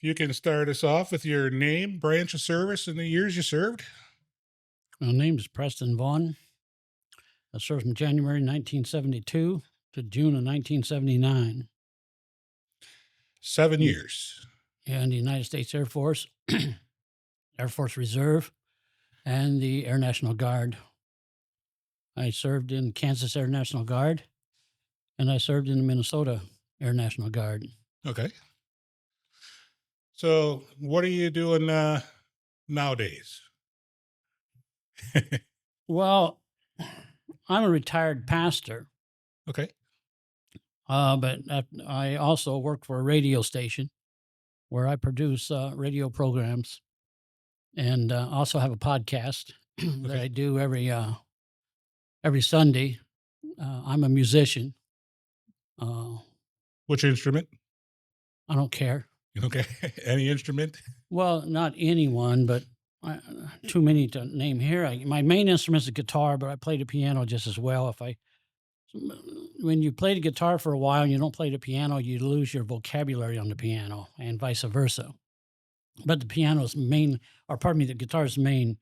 You can start us off with your name, branch of service, and the years you served. My name is Preston Vaughn. I served from January 1972 to June of 1979 7 years. in the United States Air Force, Air Force Reserve, and the Air National Guard. I served in Kansas Air National Guard, and I served in the Minnesota Air National Guard. Okay. So, what are you doing nowadays? Well, I'm a retired pastor, Okay. but I also work for a radio station where I produce radio programs, and also have a podcast that Okay. I do every Sunday. I'm a musician. Uh, Which instrument? I don't care. Okay. Any instrument? Well, not anyone, but too many to name here. My main instrument is the guitar, but I play the piano just as well. When you play the guitar for a while and you don't play the piano, you lose your vocabulary on the piano, and vice versa. But the piano is main, or pardon me, the guitar is main.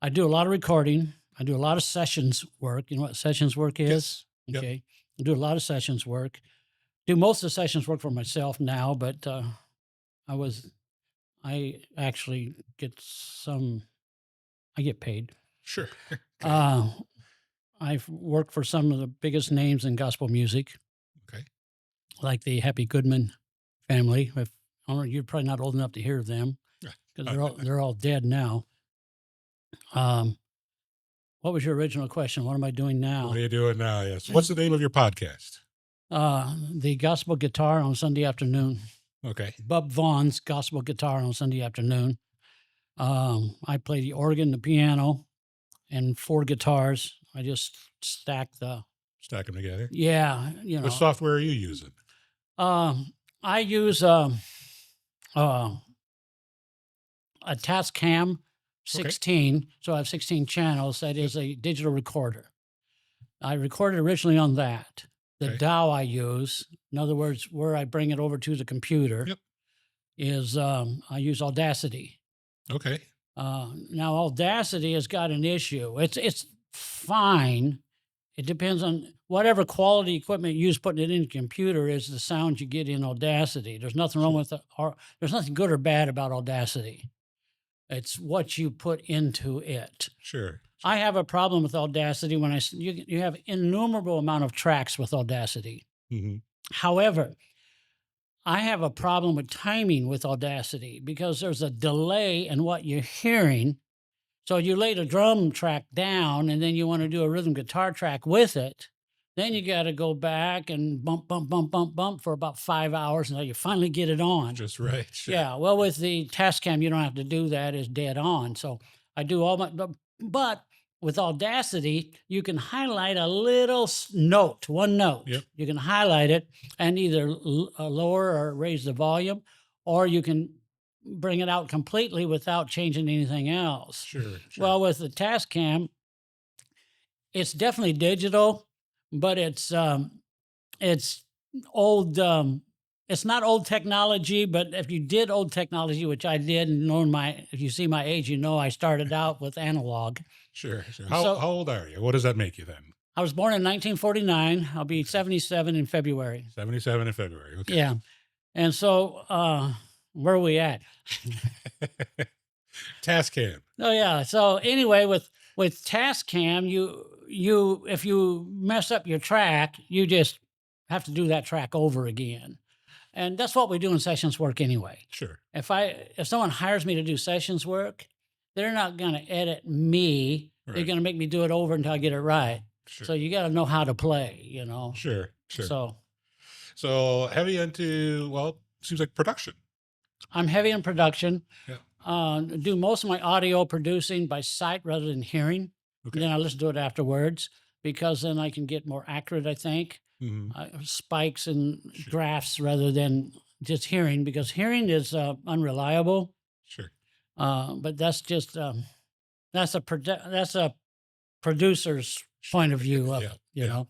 I do a lot of recording. I do a lot of sessions work. You know what sessions work is? Yes. Yep. Okay. I do a lot of sessions work. Do most of the sessions work for myself now, but I actually I get paid. Sure. Okay. I've worked for some of the biggest names in gospel music, Okay. like the Happy Goodman family. I don't know, you're probably not old enough to hear of them because they're all dead now. What was your original question? What am I doing now? What are you doing now? Yes. What's the name of your podcast? The Gospel Guitar on Sunday afternoon. Okay. Bub Vaughn's Gospel Guitar on Sunday afternoon. I play the organ, the piano, and 4 guitars. I just stack the. Stack them together. Yeah, What software are you using? I use a Tascam 16, so I have 16 channels. That is a digital recorder. I recorded originally on that. The Okay. DAW I use, in other words, where I bring it over to the computer, Yep. is I use Audacity. Okay. Now Audacity has got an issue. It's fine. It depends on whatever quality equipment you use putting it in the computer is the sound you get in Audacity. There's nothing wrong with it, or there's nothing good or bad about Audacity. It's what you put into it. Sure. I have a problem with Audacity when you have innumerable amount of tracks with Audacity. Mm-hmm. However, I have a problem with timing with Audacity because there's a delay in what you're hearing. So you lay the drum track down and then you want to do a rhythm guitar track with it. Then you got to go back and bump, bump, bump, bump, bump for about 5 hours until you finally get it on. Just right. Sure. Yeah. Well, with the Tascam, you don't have to do that. It's dead on. So I do all but with Audacity, you can highlight a little note, one note. Yep. You can highlight it and either lower or raise the volume, or you can bring it out completely without changing anything else. Sure. Well, with the Tascam, it's definitely digital, but it's old. It's not old technology, but if you did old technology, which I did, and if you see my age, I started out with analog. Sure. How old are you? What does that make you then? I was born in 1949. I'll be 77 in February. 77 in February. Okay. Yeah. And so, where are we at? Tascam. Oh yeah. So anyway, with Tascam, you if you mess up your track, you just have to do that track over again. And that's what we do in sessions work anyway. Sure. If someone hires me to do sessions work, they're not going to edit me. Right. They're going to make me do it over until I get it right. Sure. So you got to know how to play, Sure. So heavy into, well, seems like production. I'm heavy in production. Yeah. Do most of my audio producing by sight rather than hearing. Okay. Then I listen to it afterwards because then I can get more accurate, I think. Mm-hmm. Spikes and graphs rather than just hearing, because hearing is unreliable. Sure. But that's just that's a producer's point of view of it, you know.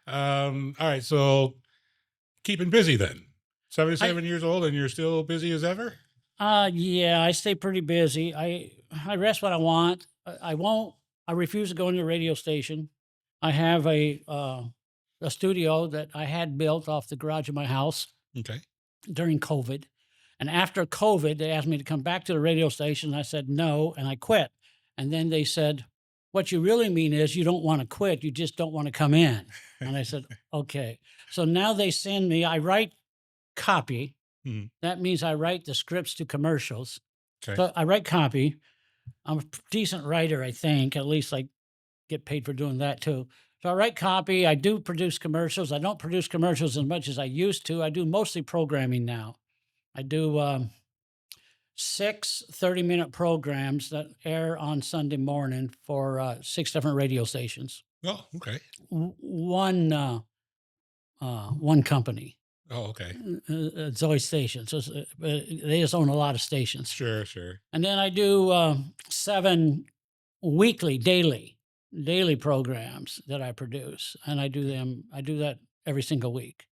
All right. So keeping busy then. 77 years old and you're still busy as ever? Yeah, I stay pretty busy. I rest when I want. I won't. I refuse to go into a radio station. I have a studio that I had built off the garage of my house Okay. during COVID. And after COVID, they asked me to come back to the radio station. I said no, and I quit. And then they said, "What you really mean is you don't want to quit. You just don't want to come in." And I said, "Okay." So now they send me, I write copy. Mhm. That means I write the scripts to commercials. Okay. So I write copy. I'm a decent writer, I think. At least I get paid for doing that too. So I write copy. I do produce commercials. I don't produce commercials as much as I used to. I do mostly programming now. I do 6 30-minute programs that air on Sunday morning for 6 different radio stations. Oh, okay. One company, Oh, okay. Zoe Stations. So they just own a lot of stations. Sure, sure. And then I do 7 weekly, daily programs that I produce, and I do that every single week.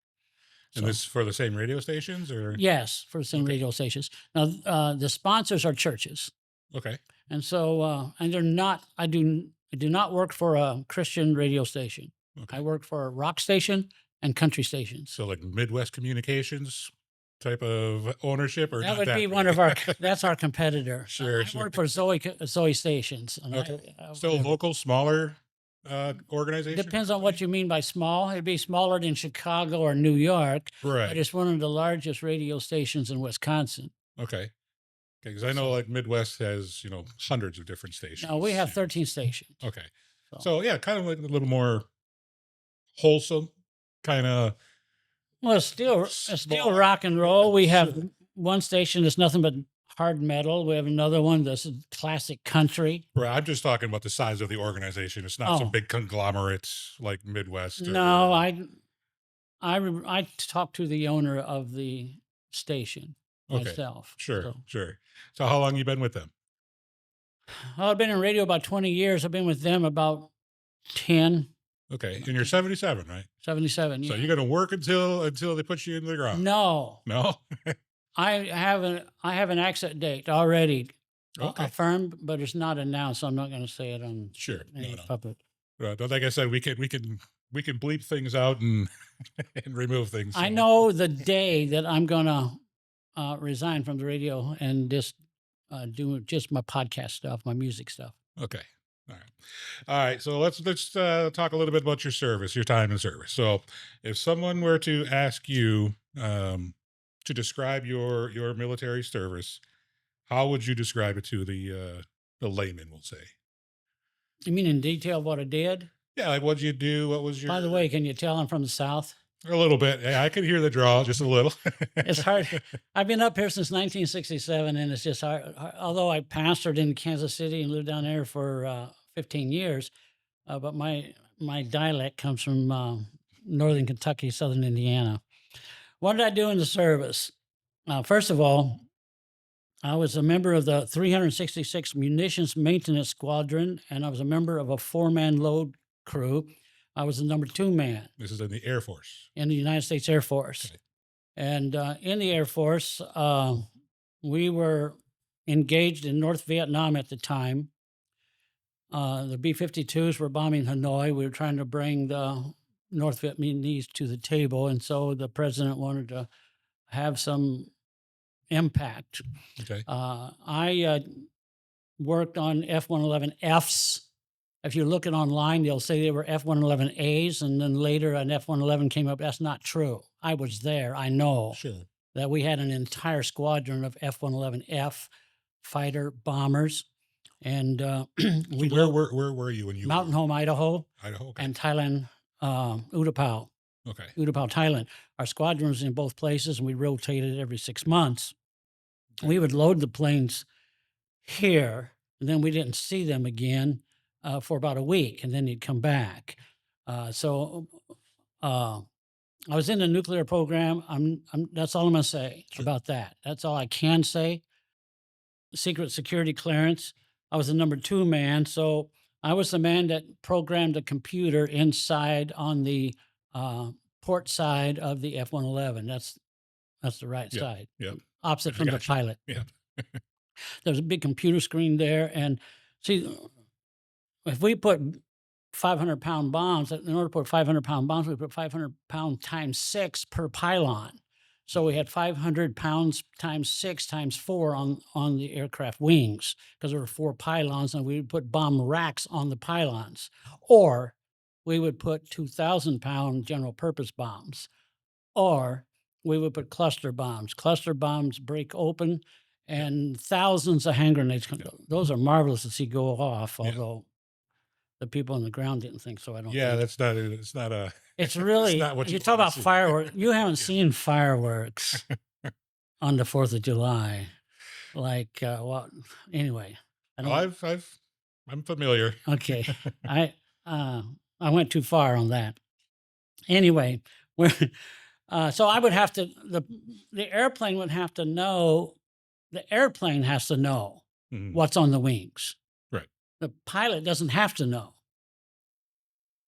And So this is for the same radio stations or? yes, for the same Okay. radio stations. Now the sponsors are churches, Okay. and so and they're not. I do not work for a Christian radio station. Okay. I work for a rock station and country stations. So like Midwest Communications type of ownership or That not would be really? one of our. That's our competitor. Sure, I sure. work for Zoe Stations. And Okay. I, Still whatever. local, smaller organization? Depends on what you mean by small. It'd be smaller than Chicago or New York, but Right. it's one of the largest radio stations in Wisconsin. Okay. Because I know like Midwest has, hundreds of different stations. Now we have 13 stations. Okay. So, So yeah, kind of like a little more wholesome, kind of. well, it's still Small. rock and roll. We have Sure. one station that's nothing but hard metal. We have another one that's classic country. Right. I'm just talking about the size of the organization. It's not some Oh. big conglomerate like Midwest. No, I talked to the owner of the station Okay. myself. Sure, So, sure. So how long you been with them? I've been in radio about 20 years. I've been with them about 10, Okay. And you're 77, right? 77. So Yeah. you're gonna work until they put you in the ground. No, No? I have an exit date already Okay. affirmed, but it's not announced. So I'm not going to say it on Sure. any No. public. Right. But like I said, we can bleep things out and and remove things. I so- know the day that I'm going to resign from the radio and just do just my podcast stuff, my music stuff. Okay. All right. All right. So let's talk a little bit about your service, your time in service. So if someone were to ask you to describe your military service, how would you describe it to the layman? We'll say. You mean in detail what I did? Yeah. Like what'd you do? What was your? By the way, can you tell I'm from the South? A little bit. Yeah, I could hear the draw just a little. It's hard. I've been up here since 1967, and it's just hard. Although I pastored in Kansas City and lived down there for 15 years, but my dialect comes from northern Kentucky, southern Indiana. What did I do in the service? First of all, I was a member of the 366 Munitions Maintenance Squadron, and I was a member of a 4-man load crew. I was the number 2 man This is in the Air Force. in the United States Air Force. Okay. And in the Air Force, we were engaged in North Vietnam at the time. The B-52s were bombing Hanoi. We were trying to bring the North Vietnamese to the table. And so the president wanted to have some impact. Okay. I worked on F-111Fs. If you're looking online, they'll say they were F-111As, and then later an F-111 came up. That's not true. I was there. I know Sure. that we had an entire squadron of F-111F fighter bombers, and we Where were you when you Mountain Home, Idaho, were? Idaho. Okay. and Thailand, Utapao, Okay. Thailand. Our squadron was in both places, and we rotated every 6 months. We would load the planes here, and then we didn't see them again for about a week, and then they'd come back. So I was in the nuclear program. That's all I'm going to say Sure. about that. That's all I can say. Secret security clearance. I was the number 2 man, so I was the man that programmed the computer inside on the port side of the F-111. That's the right Yep. side, Yep. opposite I from the got you. pilot. Yeah. There's a big computer screen there, and see, if we put 500-pound bombs, in order to put 500-pound bombs, we put 500-pound times 6 per pylon. So we had 500 pounds times 6 times 4 on the aircraft wings because there were 4 pylons, and we would put bomb racks on the pylons. Or we would put 2,000-pound general purpose bombs, or we would put cluster bombs. Cluster bombs break open, Yep. and thousands of hand grenades. Yep. Those are marvelous to see go off, Yeah. although the people on the ground didn't think so, I don't Yeah. think. That's not. It's not a. It's It's really, not what you you talk want to about see. fireworks. You haven't Yeah. seen fireworks on the 4th of July. Like, what? Anyway, I Oh, don't, I'm familiar. okay. I, uh, I went too far on that. Anyway, we're, so I would have to, the airplane would have to know, the airplane has to know Mhm. what's on the wings. Right. The pilot doesn't have to know.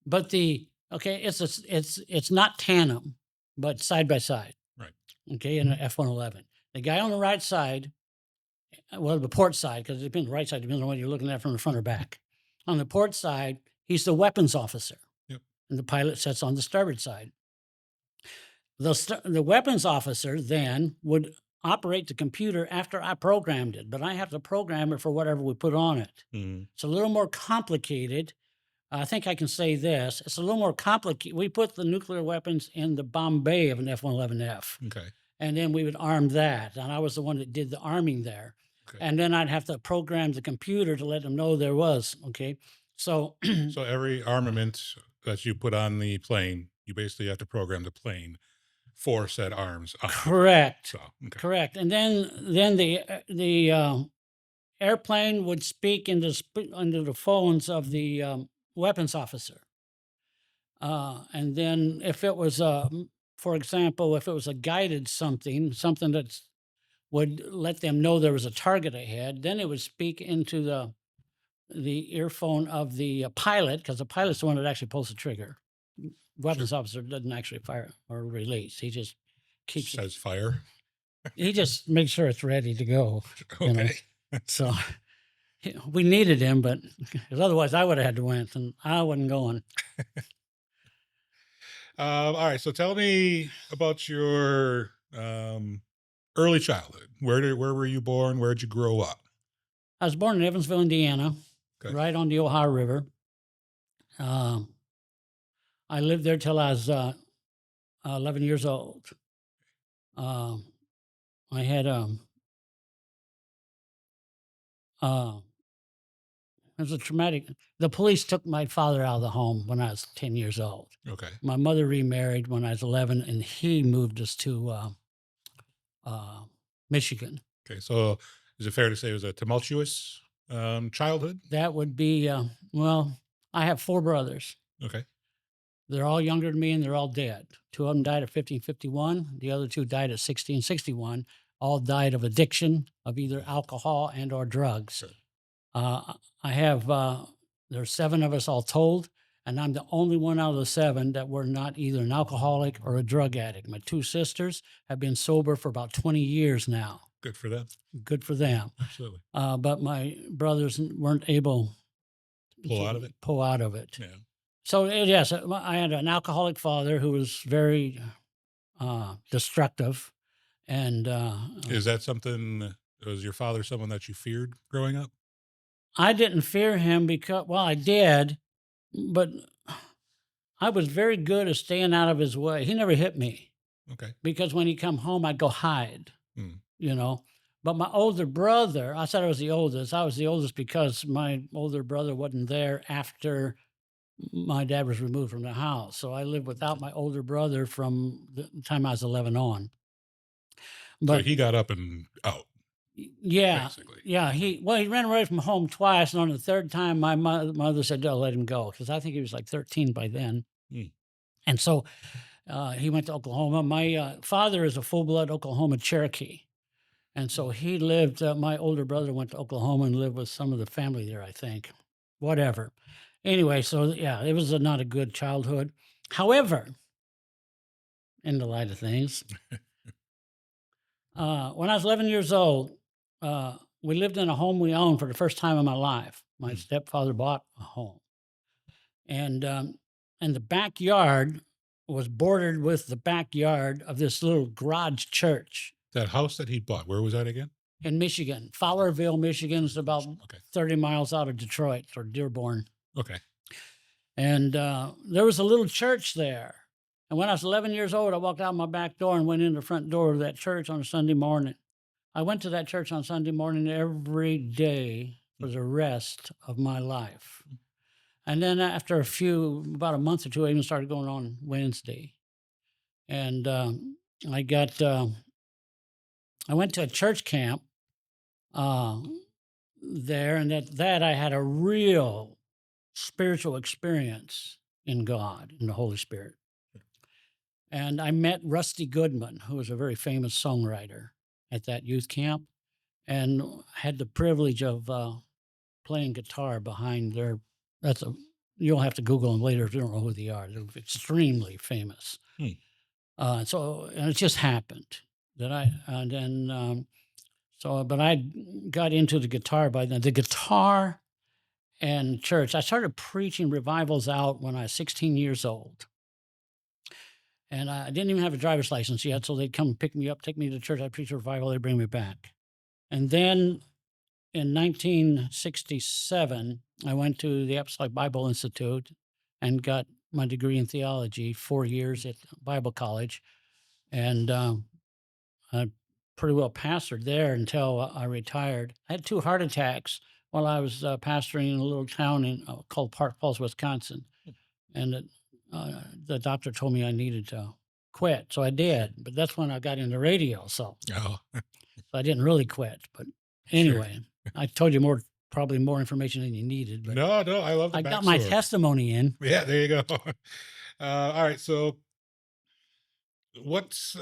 But okay, it's not tandem, but side by side. Right. Okay, in an F-111, the guy on the right side, well, the port side, because it depends. The right side depends on what you're looking at from the front or back. On the port side, he's the weapons officer, Yep. and the pilot sits on the starboard side. The weapons officer then would operate the computer after I programmed it, but I have to program it for whatever we put on it. Mhm. It's a little more complicated. I think I can say this. It's a little more complicated. We put the nuclear weapons in the bomb bay of an F-111F, Okay. and then we would arm that. And I was the one that did the arming there. Okay. And then I'd have to program the computer to let them know there was. Okay. So, So every armament that you put on the plane, you basically have to program the plane for said arms on the plane. correct. So okay. Correct. And then the airplane would speak into the phones of the weapons officer. And then if it was for example, if it was a guided something that would let them know there was a target ahead, then it would speak into the earphone of the pilot, because the pilot's the one that actually pulls the trigger. Sure. Weapons officer doesn't actually fire or release. He just keeps it. Says fire. He just makes sure it's ready to go. You know. Okay. So we needed him, but 'cause otherwise I would have had to win, and I wasn't going. All right. So tell me about your early childhood. Where were you born? Where did you grow up? I was born in Evansville, Indiana, Okay. right on the Ohio River. Um, I lived there till I was 11 years old. Um, I had uh, it was a traumatic. The police took my father out of the home when I was 10 years old. Okay. My mother remarried when I was 11, and he moved us to uh, Michigan. Okay. So is it fair to say it was a tumultuous childhood? That would be well. I have 4 brothers. Okay. They're all younger than me, and they're all dead. 2 of them died at 1551. The other 2 died at 1661. All died of addiction of either alcohol and or drugs. Sure. I have there's 7 of us all told, and I'm the only one out of the 7 that were not either an alcoholic or a drug addict. My 2 sisters have been sober for about 20 years now. Good for them. Good for them. Absolutely. But my brothers weren't able Pull to out of it. pull out of it. Yeah. So yes, I had an alcoholic father who was very destructive, and Is that something? Was your father someone that you feared growing up? I didn't fear him because, well, I did, but I was very good at staying out of his way. He never hit me Okay. because when he come home, I'd go hide, Hmm. you know. But my older brother, I said I was the oldest. I was the oldest because my older brother wasn't there after my dad was removed from the house. So I lived without my older brother from the time I was 11 on. So But he got up and out, yeah, basically. yeah, he ran away from home twice, and on the 3rd time, my mother said, "No, let him go," because I think he was like 13 by then. Hmm. And so he went to Oklahoma. My father is a full blood Oklahoma Cherokee, and so he lived. My older brother went to Oklahoma and lived with some of the family there, I think. Whatever. Anyway, so yeah, it was not a good childhood. However, in the light of things, When I was 11 years old, we lived in a home we owned for the first time in my life. My Mm. stepfather bought a home, and the backyard was bordered with the backyard of this little garage church That house that he bought, where was that again? in Michigan. Fowlerville, Michigan is about Okay. 30 miles out of Detroit or Dearborn. Okay. And there was a little church there. And when I was 11 years old, I walked out my back door and went in the front door of that church on a Sunday morning. I went to that church on Sunday morning every day for the rest of my life. And then after about a month or two, I even started going on Wednesday. And I went to a church camp uh, there, and that I had a real spiritual experience in God, in the Holy Spirit. And I met Rusty Goodman, who was a very famous songwriter at that youth camp, and had the privilege of playing guitar behind their. That's a You'll have to Google them later if you don't know who they are. They're extremely famous. Hmm. And it just happened that and then but I got into the guitar by then. The guitar and church. I started preaching revivals out when I was 16 years old. And I didn't even have a driver's license yet, so they'd come pick me up, take me to church. I'd preach a revival, they'd bring me back. And then in 1967, I went to the Apostolic Bible Institute and got my degree in theology, 4 years at Bible college. And I pretty well pastored there until I retired. I had 2 heart attacks while I was pastoring in a little town called Park Falls, Wisconsin. And the doctor told me I needed to quit. So I did. But that's when I got into radio. So Oh, I didn't really quit. But sure. anyway, I told you probably more information than you needed. But No, no, I love the I got my backstory. testimony in. Yeah, there you go. All right. So, what's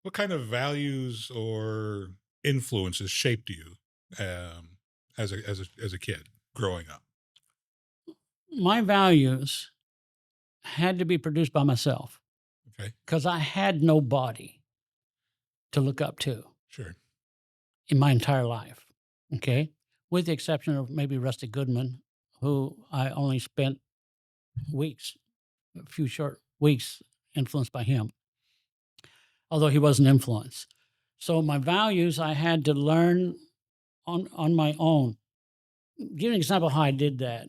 what kind of values or influences shaped you as a kid growing up? My values had to be produced by myself Okay, because I had nobody to look up to sure. in my entire life. Okay. With the exception of maybe Rusty Goodman, who I only spent a few short weeks influenced by him, although he was an influence. So my values I had to learn on my own. Give you an example of how I did that.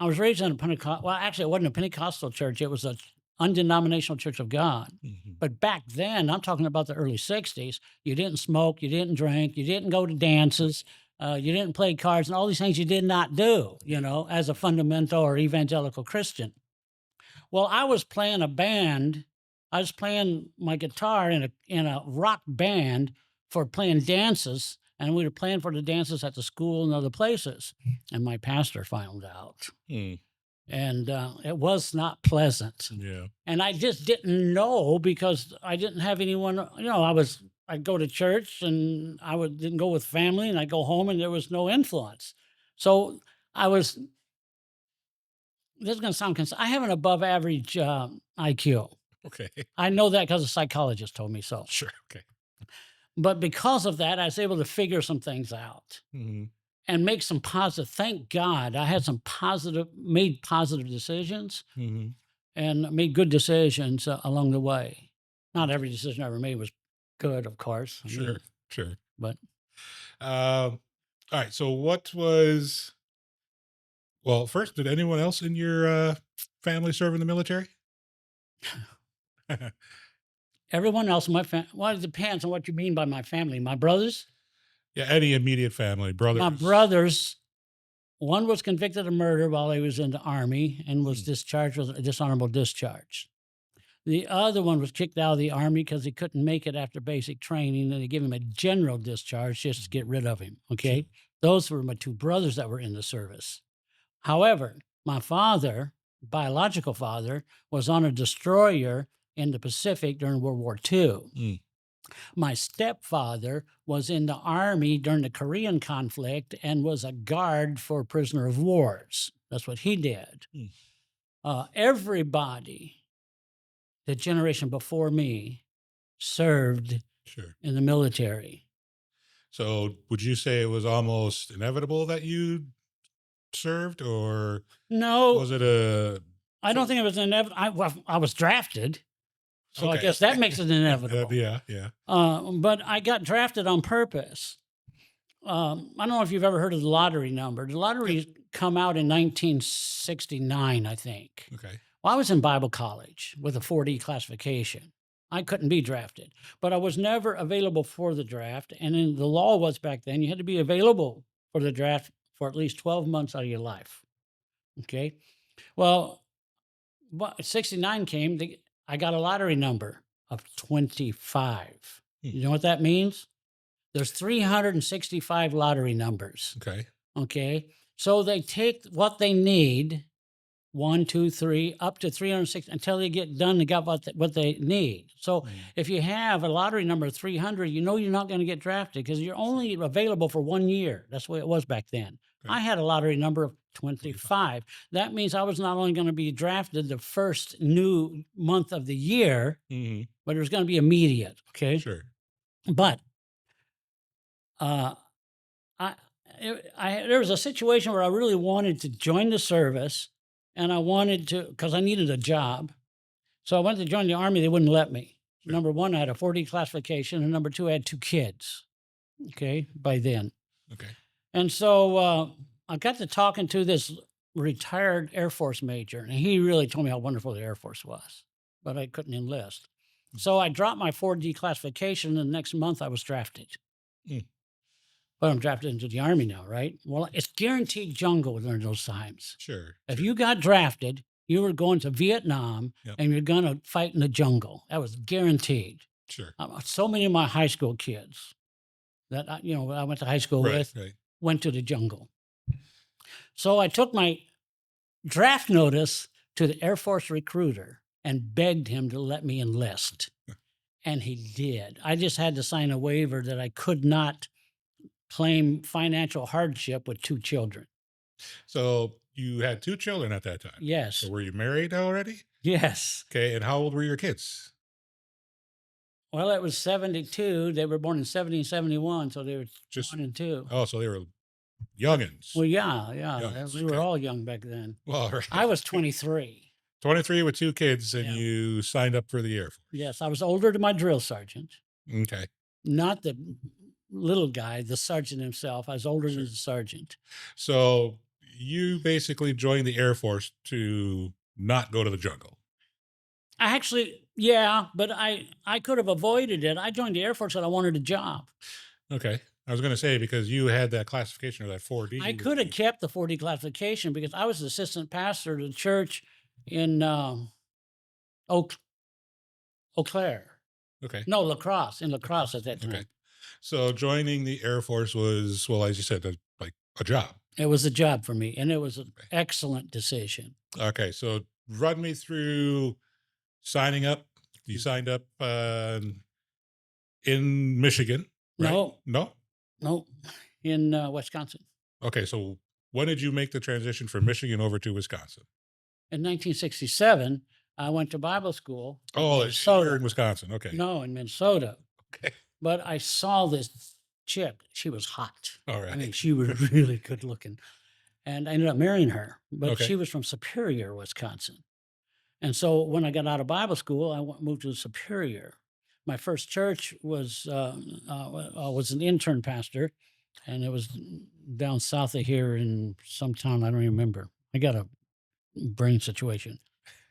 I was raised in a Pentecostal. Well, actually, it wasn't a Pentecostal church. It was a undenominational Church of God. Hmm. But back then, I'm talking about the early '60s. You didn't smoke, you didn't drink, you didn't go to dances, you didn't play cards, and all these things you did not do. As a fundamental or evangelical Christian. Well, I was playing a band. I was playing my guitar in a rock band for playing dances, and we were playing for the dances at the school and other places. And my pastor found out, Mm, and it was not pleasant. yeah, And I just didn't know because I didn't have anyone. I'd go to church, and didn't go with family, and I'd go home, and there was no influence. So I was. This is going to sound. I have an above average IQ. okay, I know that because a psychologist told me so. sure, okay. But because of that, I was able to figure some things out Hmm. and make some positive. Thank God I had made positive decisions Hmm. and made good decisions along the way. Not every decision I ever made was good, of course. Sure, sure. But All right. So, well, first, did anyone else in your family serve in the military? everyone else in my family, well, it depends on what you mean by my family. My brothers, Yeah, any immediate family, brothers. my brothers, one was convicted of murder while he was in the Army and was discharged with a dishonorable discharge. The other one was kicked out of the Army because he couldn't make it after basic training, and they gave him a general discharge just to get rid of him. Okay. Those were my 2 brothers that were in the service. However, my father, biological father, was on a destroyer in the Pacific during World War II. Mm. My stepfather was in the Army during the Korean conflict and was a guard for prisoner of wars. That's what he did. Everybody, the generation before me, served Sure. in the military. So would you say it was almost inevitable that you served, or No, was it a I don't think it was inevitable. I was drafted, so I okay? guess that makes it inevitable. Yeah, yeah. But I got drafted on purpose. I don't know if you've ever heard of the lottery number. The Yep. lottery come out in 1969, I think. Okay. Well, I was in Bible college with a 4D classification. I couldn't be drafted, but I was never available for the draft. And then the law was back then, you had to be available for the draft for at least 12 months out of your life. Okay. Well, 69 came, I got a lottery number of 25. Hmm. You know what that means? There's 365 lottery numbers. Okay. Okay. So they take what they need, 1, 2, 3, up to 306 until they get done and got what they need. So Mm. if you have a lottery number of 300, you know you're not going to get drafted because you're only available for 1 year. That's the way it was back then. Okay. I had a lottery number of 25. That means I was not only going to be drafted the first new month of the year, Mhm. but it was going to be immediate. Okay. Sure. But uh, I, there was a situation where I really wanted to join the service, and I wanted to because I needed a job. So I went to join the army. They wouldn't let me. Sure. Number one, I had a 4D classification, and number two, I had 2 kids. Okay, by then, Okay. and so I got to talking to this retired Air Force major, and he really told me how wonderful the Air Force was, but I couldn't enlist. So I dropped my 4D classification, and the next month I was drafted. Mm. But I'm drafted into the army now, right? Well, it's guaranteed jungle during those times. Sure. If Sure. you got drafted, you were going to Vietnam Yep. and you're going to fight in the jungle. That was guaranteed. Sure. So many of my high school kids that I went to high school Right. with Right. went to the jungle. So I took my draft notice to the Air Force recruiter and begged him to let me enlist. And he did. I just had to sign a waiver that I could not claim financial hardship with 2 children. So you had 2 children at that time. Yes. So were you married already? Yes. Okay. And how old were your kids? Well, it was 72. They were born in 70 and 71, so they were Just 1 and 2. oh, so they were youngins. Well, yeah. Youngins. We were Okay. all young back then. Well, right. I was 23. 23 with 2 kids, and Yeah. you signed up for the Air Force. Yes, I was older than my drill sergeant, Okay. not the little guy, the sergeant himself. I was older than Sure. the sergeant. So you basically joined the Air Force to not go to the jungle. Yeah, but I could have avoided it. I joined the Air Force and I wanted a job. Okay. I was going to say, because you had that classification or that 4D. I could have kept the 4D classification because I was the assistant pastor of the church in Eau Claire. Okay. No, Lacrosse, in Lacrosse at that time. Okay. So joining the Air Force was, well, as you said, like a job. It was a job for me, and it was an Okay. excellent decision. Okay. So run me through signing up. You signed up in Michigan, right? No, No? in Wisconsin. Okay. So when did you make the transition from Michigan over to Wisconsin? In 1967, I went to Bible school in Oh, it's here in Minnesota. Wisconsin. Okay. No, in Minnesota. Okay. But I saw this chick. She was hot. All I mean, right. she was really good looking. And I ended up marrying her. But Okay. she was from Superior, Wisconsin. And so when I got out of Bible school, I moved to Superior. My first church was an intern pastor, and it was down south of here in some town I don't even remember. I got a brain situation,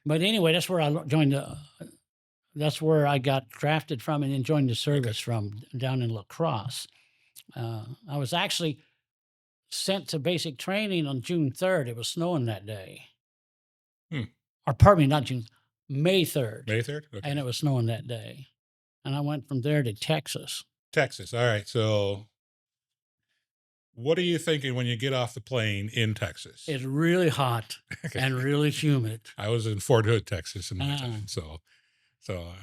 but anyway, that's where I joined. That's where I got drafted from, and then joined the service from down in La Crosse. I was actually sent to basic training on June 3rd. It was snowing that day. Hmm. Or pardon me, not June, May 3rd. May 3rd? Okay. And it was snowing that day. And I went from there to Texas. Texas. All right. So what are you thinking when you get off the plane in Texas? It's really hot Okay. and really humid. I was in Fort Hood, Texas in my Ah. time. So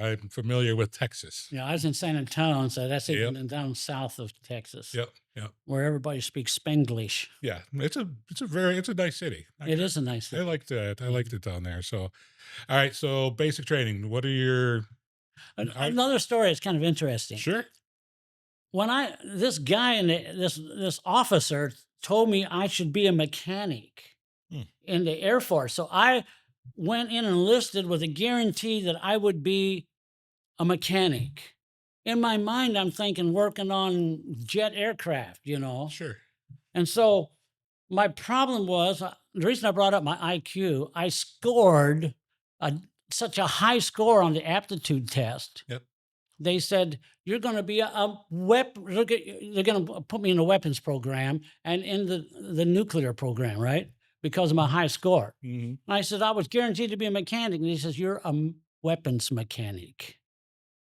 I'm familiar with Texas. Yeah, I was in San Antonio, so that's Yep. even down south of Texas, Yep. Yep. where everybody speaks Spanglish. Yeah. It's a nice city. It is a nice I thing. liked it. I liked it down there. So, all right. So basic training. What are your I Another story is kind of interesting. sure. When this guy and this officer told me I should be a mechanic Hmm, in the Air Force, so I went in and enlisted with a guarantee that I would be a mechanic. In my mind, I'm thinking working on jet aircraft, sure. and so my problem was the reason I brought up my IQ. I scored a, such a high score on the aptitude test. Yep. They said you're going to be a weapon. They're going to put me in the weapons program and in the nuclear program, right? Because of my high score. Hmm. And I said I was guaranteed to be a mechanic, and he says you're a weapons mechanic.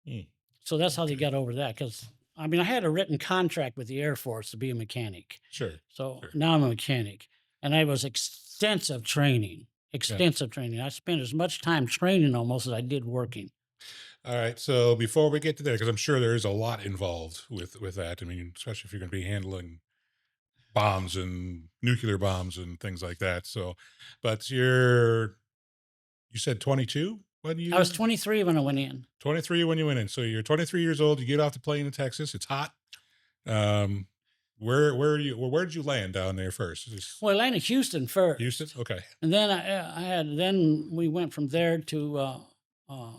Hmm. So that's how they Okay. got over that. Because I mean, I had a written contract with the Air Force to be a mechanic. Sure. So Sure. now I'm a mechanic, and I was extensive training. Yeah. Extensive training. I spent as much time training almost as I did working. All right. So before we get to there, because I'm sure there is a lot involved with that. I mean, especially if you're going to be handling bombs and nuclear bombs and things like that. So, but you said 22 when I was you 23 when I went in. 23 when you went in. So you're 23 years old. You get off the plane in Texas. It's hot. Um, where did you land down there first? Just Well, I landed Houston first, Houston. Okay. and then then we went from there to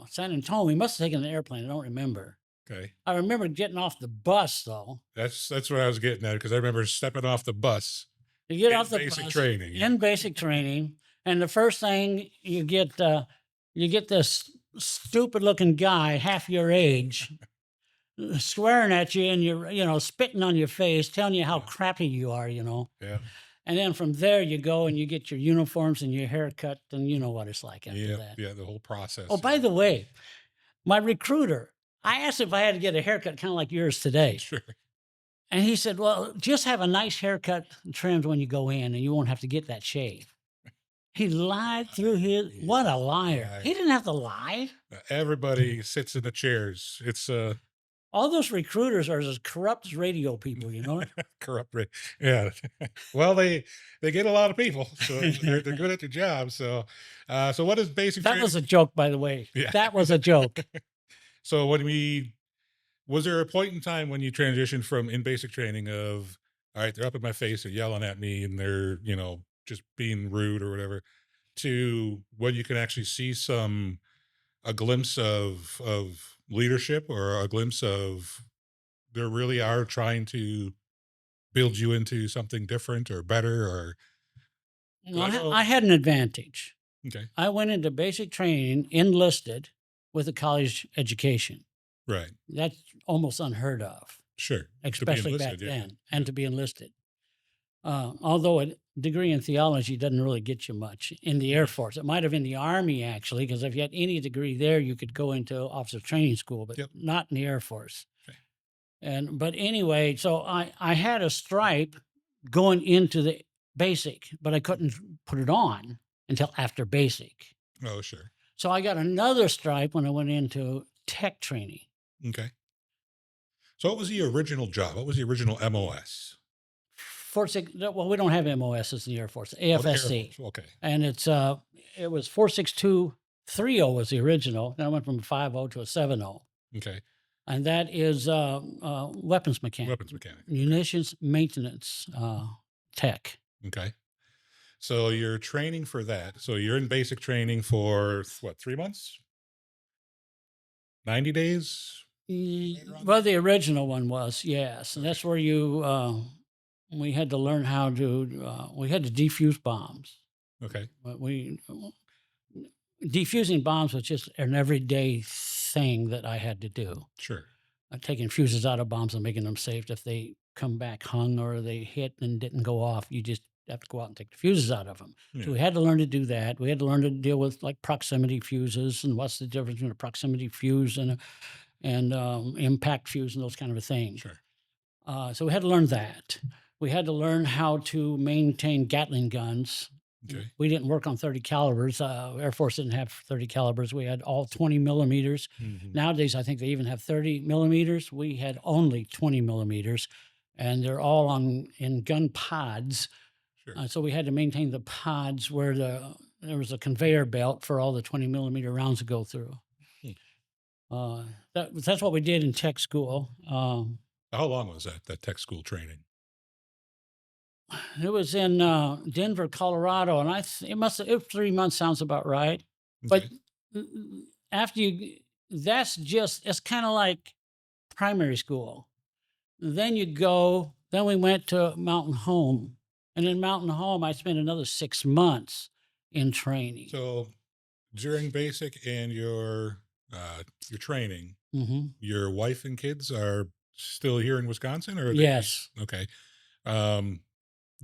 San Antonio. We must have taken an airplane. I don't remember. Okay. I remember getting off the bus though. That's what I was getting at because I remember stepping off the bus You get in off the basic bus training. in basic training, and the first thing you get this stupid looking guy, half your age, swearing at you, and you're spitting on your face, telling you how Yeah. crappy you are. Yeah. And then from there you go and you get your uniforms and your haircut, and you know what it's like after Yeah. that. Yeah. The whole process. Oh, by the way, my recruiter, I asked if I had to get a haircut kind of like yours today. Sure. And he said, well, just have a nice haircut trimmed when you go in and you won't have to get that shave. He lied through his, what a liar. Right. He didn't have to lie. Everybody sits in the chairs. It's All those recruiters are as corrupt as radio people, corrupt. Yeah. Well, they get a lot of people, so they're good at their job. So, so what is basic That training? was a joke, by the way. Yeah. That was a joke. So was there a point in time when you transitioned from in basic training of, all right, they're up in my face, they're yelling at me and they're, just being rude or whatever, to when you can actually see a glimpse of leadership or a glimpse of they really are trying to build you into something different or better or Well, I know I had an advantage. okay. I went into basic training, enlisted with a college education. Right. That's almost unheard of, Sure. To be especially back enlisted, yeah. then, and to be enlisted. Although a degree in theology doesn't really get you much in the Air Force. It might have in the Army, actually, because if you had any degree there, you could go into officer training school, but Yep. not in the Air Force. Okay. But anyway, so I had a stripe going into the basic, but I couldn't put it on until after basic. Oh, sure. So I got another stripe when I went into tech training. Okay. So what was the original job? What was the original MOS? Well, we don't have MOSs in the Air Force, Oh, the Air AFSC. Force. Okay. And it was 46230 was the original. Then I went from a 50 to a 70. Okay. And that is weapons mechanic, Weapons mechanic. munitions maintenance tech. Okay. So you're training for that. So you're in basic training for what, 3 months? 90 days? around Well, the original one was, yes. And that's where we had to learn how to, we had to defuse bombs. Okay. But defusing bombs was just an everyday thing that I had to do. Sure. Taking fuses out of bombs and making them safe. If they come back hung or they hit and didn't go off, you just have to go out and take the fuses out of them. Yeah. So we had to learn to do that. We had to learn to deal with like proximity fuses and what's the difference between a proximity fuse and impact fuse and those kind of a thing. Sure. So we had to learn that. We had to learn how to maintain Gatling guns. Okay. We didn't work on 30 calibers. Air Force didn't have 30 calibers. We had all 20 millimeters. Mhm. Nowadays, I think they even have 30 millimeters. We had only 20 millimeters, and they're all in gun pods. Sure. So we had to maintain the pods where there was a conveyor belt for all the 20 millimeter rounds to go through. Hmm. Uh, that's what we did in tech school. How long was that tech school training? It was in Denver, Colorado, and it was 3 months. Sounds about right. But Okay. after you, that's just it's kind of like primary school. Then you go. Then we went to Mountain Home, and in Mountain Home, I spent another 6 months in training. So during basic and your training, Hmm. your wife and kids are still here in Wisconsin, or are they Yes. okay? Um,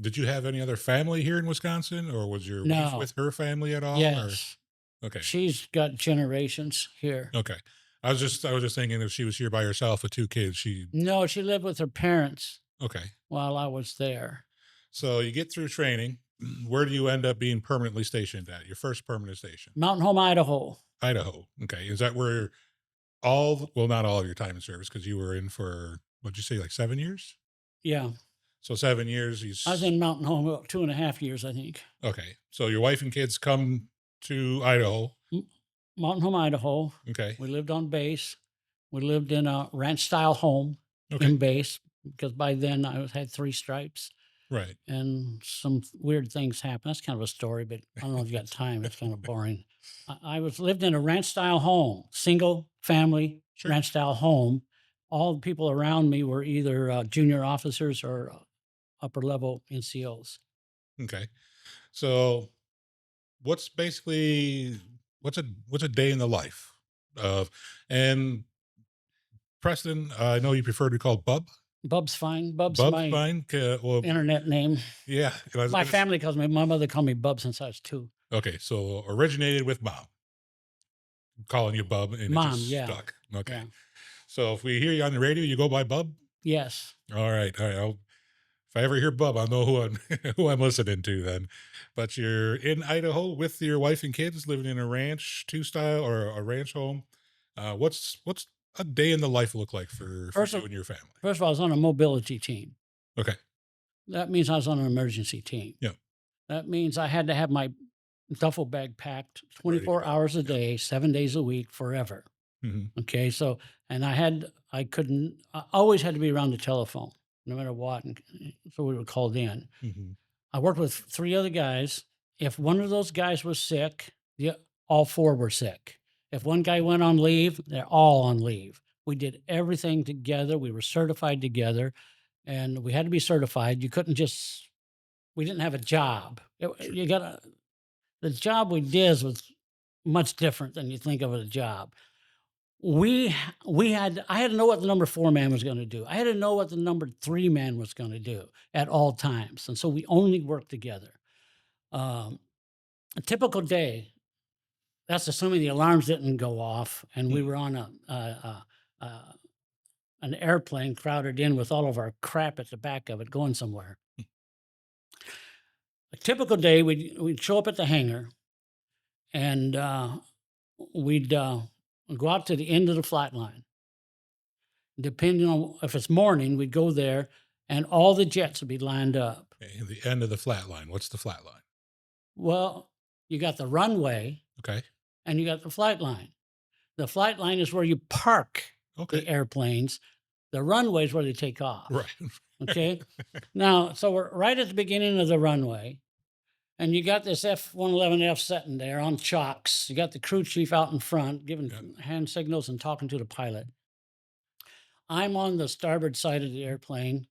did you have any other family here in Wisconsin, or was your wife No. with her family at all? Or Yes. okay, She's got generations here. okay. I was just thinking if she was here by herself with two kids, she No, she lived with her parents okay. while I was there. So you get through training. Where do you end up being permanently stationed at? Your first permanent station, Mountain Home, Idaho. Idaho. Okay, is that where well, not all of your time in service because you were in for what'd you say, like 7 years? Yeah. So 7 years. I was in Mountain Home about 2.5 years, I think. Okay. So your wife and kids come to Idaho. M- Mountain Home, Idaho. Okay. We lived on base. We lived in a ranch style home Okay. in base because by then had 3 stripes Right. and some weird things happened. That's kind of a story, but I don't know if you got time. It's kind of boring. I was lived in a ranch style home, single family Sure. ranch style home. All the people around me were either junior officers or upper level NCOs. Okay. So what's basically what's a day in the life of and Preston? I know you prefer to be called Bub. Bub's fine. Bub's Bub's my fine. Well, internet name. yeah. I was My gonna family calls me. My mother called me Bub since I was 2. okay. So originated with mom calling you Bub, and it Mom, just yeah, stuck. Okay. yeah, So if we hear you on the radio, you go by Bub. yes. All right. All right. If I ever hear Bub, I'll know who I'm who I'm listening to then. But you're in Idaho with your wife and kids, living in a ranch two style or a ranch home. What's a day in the life look like for First you of and your family? first of all, I was on a mobility team. Okay. That means I was on an emergency team. Yeah. That means I had to have my duffel bag packed Ready to 24 go. hours a Yeah. day, 7 days a week, forever. Hmm. Okay, so and I couldn't. I always had to be around the telephone, no matter what. And so we were called in. Hmm. I worked with 3 other guys. If one of those guys was sick, all 4 were sick. If one guy went on leave, they're all on leave. We did everything together. We were certified together, and we had to be certified. You couldn't just. We didn't have a job. Sure. You got the job we did was much different than you think of as a job. I had to know what the number 4 man was going to do. I had to know what the number 3 man was going to do at all times, and so we only worked together. Um, a typical day. That's assuming the alarms didn't go off, and we Mhm. were on an airplane crowded in with all of our crap at the back of it going somewhere. A typical day, we'd show up at the hangar, and we'd go out to the end of the flight line. Depending on if it's morning, we'd go there, and all the jets would be lined up. Okay. The end of the flat line. What's the flat line? Well, you got the runway Okay. and you got the flight line. The flight line is where you park Okay. the airplanes. The runway is where they take off. Right. Okay. Now, so we're right at the beginning of the runway, and you got this F-111F sitting there on chocks. You got the crew chief out in front giving Yeah. hand signals and talking to the pilot. I'm on the starboard side of the airplane.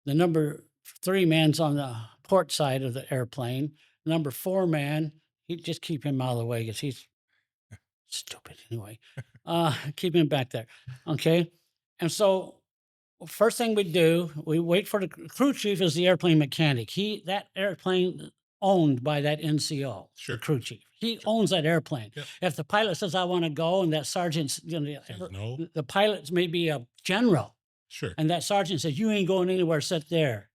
The number 3 man's on the port side of the airplane. Number 4 man, he just keep him out of the way because he's stupid anyway. Keep him back there. Okay. And so first thing we do, we wait for the crew chief is the airplane mechanic. That airplane owned by that NCO, the Sure. crew chief. He Sure. owns that airplane. Yep. If the pilot says I want to go, and that sergeant's Says no. the pilot's maybe a general, Sure. and that sergeant says you ain't going anywhere, sit there.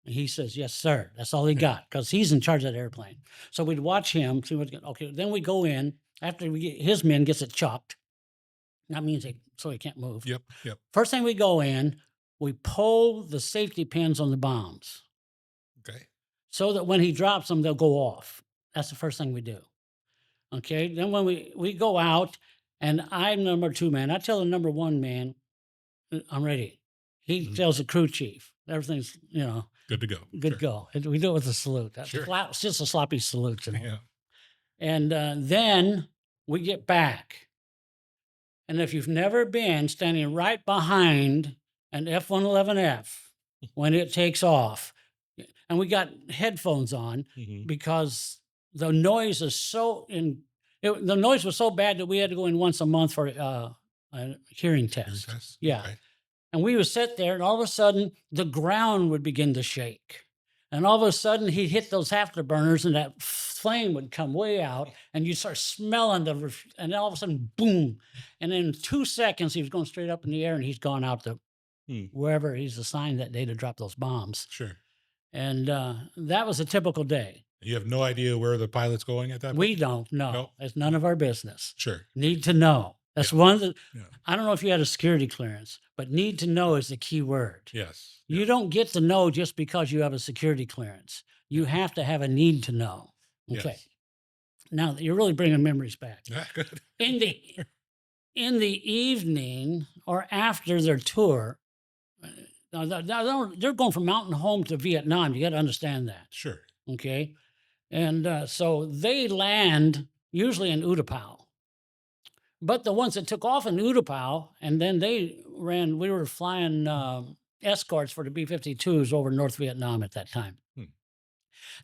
And he says, yes, sir. That's all he got because he's in charge of that airplane. So we'd watch him, see what's going okay. Then we go in after his men gets it chopped. That means so he can't move. Yep. Yep. First thing we go in, we pull the safety pins on the bombs Okay. so that when he drops them, they'll go off. That's the first thing we do. Okay. Then when we go out, And I'm number 2 man. I tell the number 1 man, I'm ready." He Mhm. tells the crew chief, everything's, Good to go. good to Sure. go. And we do it with a salute. That's Sure. flat, it's just a sloppy salute. Yeah. And then we get back. And if you've never been standing right behind an F-111F when it takes off, and we got headphones on Mhm. because the noise is the noise was so bad that we had to go in once a month for a hearing Hearing test. tests? Yeah. Okay. And we would sit there, and all of a sudden, the ground would begin to shake. And all of a sudden, he'd hit those afterburners, and that flame would come way out, and you'd start smelling and then all of a sudden, boom. And in 2 seconds, he was going straight up in the air, and he's gone out to Hmm. wherever he's assigned that day to drop those bombs. Sure. And that was a typical day. You have no idea where the pilot's going at that point? We don't know. Nope. It's none of our business. Sure. Need to know. That's Yeah. one of the, Yeah. I don't know if you had a security clearance, but need to know is the key word. Yes. You don't get to know just because you have a security clearance. You have to have a need to know. Okay. Yes. Now you're really bringing memories back. Yeah, good. In the in the evening or after their tour, they're going from mountain home to Vietnam. You got to understand that. Sure. Okay. And so they land usually in Utapao. But the ones that took off in Utapao, and then we were flying escorts for the B-52s over North Vietnam at that time. Hmm.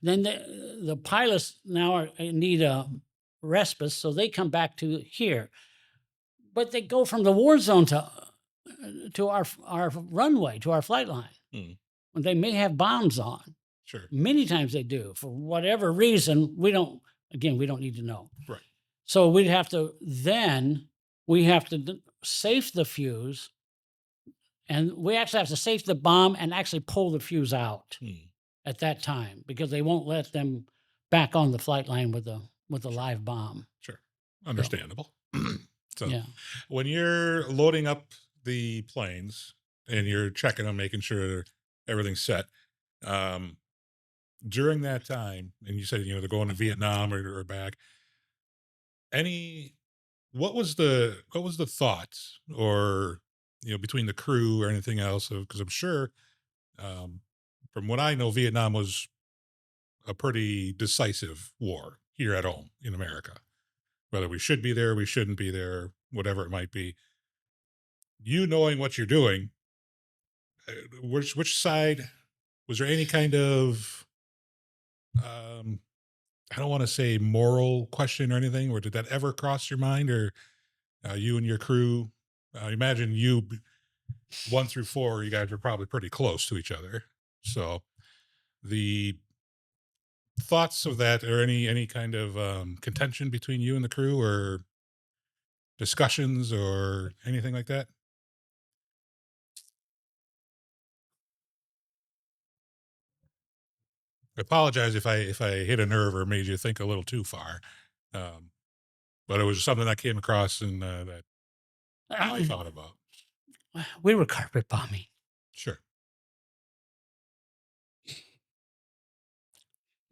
Then the pilots now need a respite, so they come back to here. But they go from the war zone to our runway, to our flight line. Hmm. They may have bombs on. Sure. Many times they do. For whatever reason, we don't need to know. Right. So we have to safe the fuse, and we actually have to safe the bomb and actually pull the fuse out Hmm. at that time because they won't let them back on the flight line with a live bomb. Sure. Understandable. So Yeah. when you're loading up the planes and you're checking them, making sure everything's set, during that time, and you said, they're going to Vietnam or back, what was the thoughts or, between the crew or anything else? Because I'm sure, um, from what I know, Vietnam was a pretty decisive war here at home in America, whether we should be there, we shouldn't be there, whatever it might be. You knowing what you're doing, which side was there any kind of, I don't want to say moral question or anything, or did that ever cross your mind, or you and your crew? Imagine 1 through 4, you guys are probably pretty close to each other. So the thoughts of that, or any kind of contention between you and the crew, or discussions, or anything like that? I apologize if I hit a nerve or made you think a little too far, um, but it was something I came across and that I thought about. We were carpet bombing. Sure.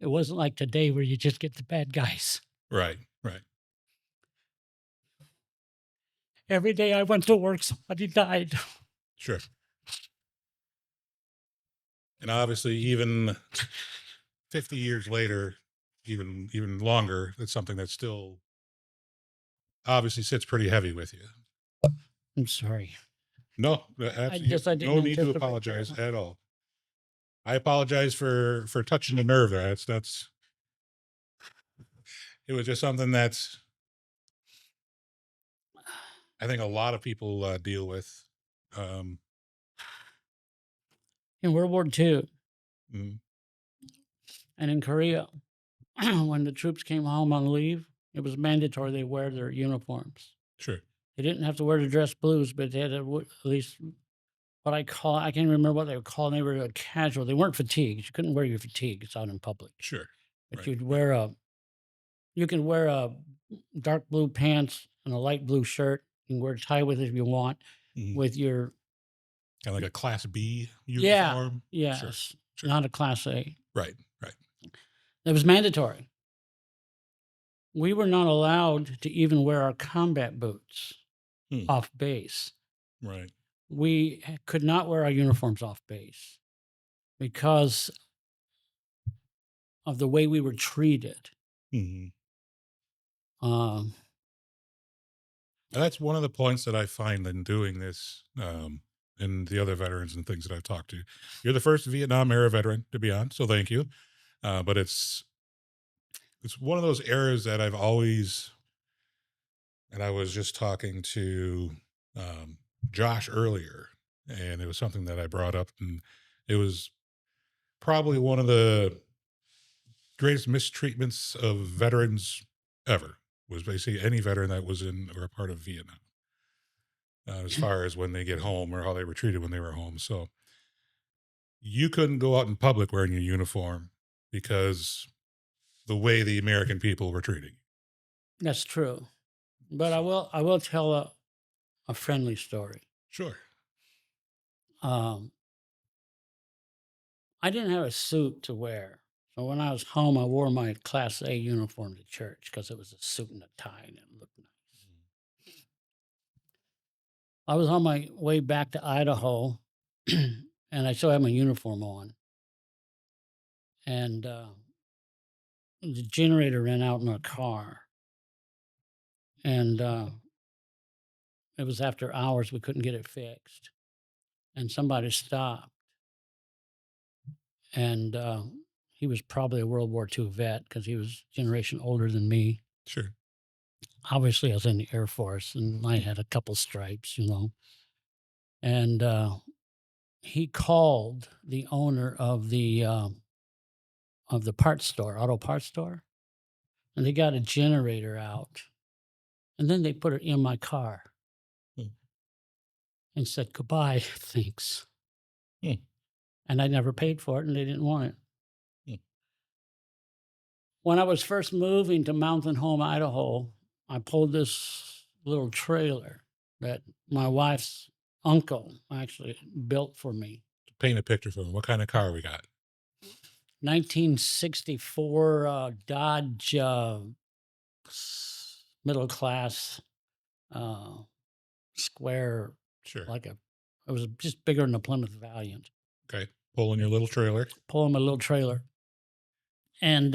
It wasn't like today where you just get the bad guys. Right. Right. Every day I went to work, somebody died. Sure. And obviously, even 50 years later, even longer, it's something that still obviously sits pretty heavy with you. I'm sorry. No, I didn't no need to anticipate apologize that. at all. I apologize for touching the nerve there. That's it was just something that's I think a lot of people deal with. Um, In World War II mm, and in Korea, when the troops came home on leave, it was mandatory they wear their uniforms. sure, They didn't have to wear the dress blues, but they had to at least I can't remember what they were called. They were a casual. They weren't fatigues. You couldn't wear your fatigues out in public, sure, but right, you can wear a dark blue pants and a light blue shirt. You can wear a tie with it if you want, kind with your, of like a Class B yeah, uniform. Sure, yes, sure, not a class A. right, right, It was mandatory. We were not allowed to even wear our combat boots Hmm. off base. Right. We could not wear our uniforms off base because of the way we were treated. Mhm. Um, And that's one of the points that I find in doing this, and the other veterans and things that I've talked to. You're the first Vietnam era veteran to be on, so thank you. But it's one of those eras that I've always, and I was just talking to um, Josh earlier, and it was something that I brought up, and it was probably one of the greatest mistreatments of veterans ever. Was basically any veteran that was in or a part of Vietnam, as far as when they get home or how they were treated when they were home. So you couldn't go out in public wearing your uniform because the way the American people were treating you. that's true. But So I will tell a friendly story. sure. Um, I didn't have a suit to wear. So when I was home, I wore my Class A uniform to church because it was a suit and a tie and it looked nice. I was on my way back to Idaho and I still had my uniform on. And the generator ran out in our car. And it was after hours, we couldn't get it fixed. And somebody stopped. And he was probably a World War II vet because he was a generation older than me. Sure. Obviously, I was in the Air Force and I had a couple stripes, you know. And he called the owner of the parts store, auto parts store, and they got a generator out. And then they put it in my car Mm, and said, "Goodbye, thanks." mm, And I never paid for it and they didn't want it. mm. When I was first moving to Mountain Home, Idaho, I pulled this little trailer that my wife's uncle actually built for me. Paint a picture for me. What kind of car we got? 1964 Dodge middle class uh, square, Sure. like a, it was just bigger than a Plymouth Valiant. Okay. Pull in your little trailer. Pulling my little trailer. And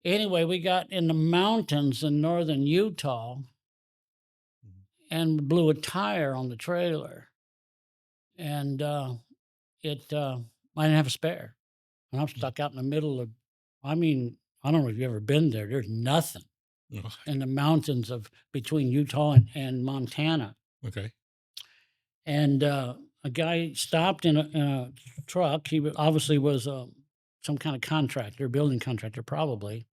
anyway, we got in the mountains in northern Utah Mhm. and blew a tire on the trailer. And I didn't have a spare. And I'm Mm. stuck out in the middle of, I mean, I don't know if you've ever been there. There's nothing Oh, in the mountains of between Utah and Montana. okay. And a guy stopped in a truck. Obviously was some kind of contractor, building contractor, probably.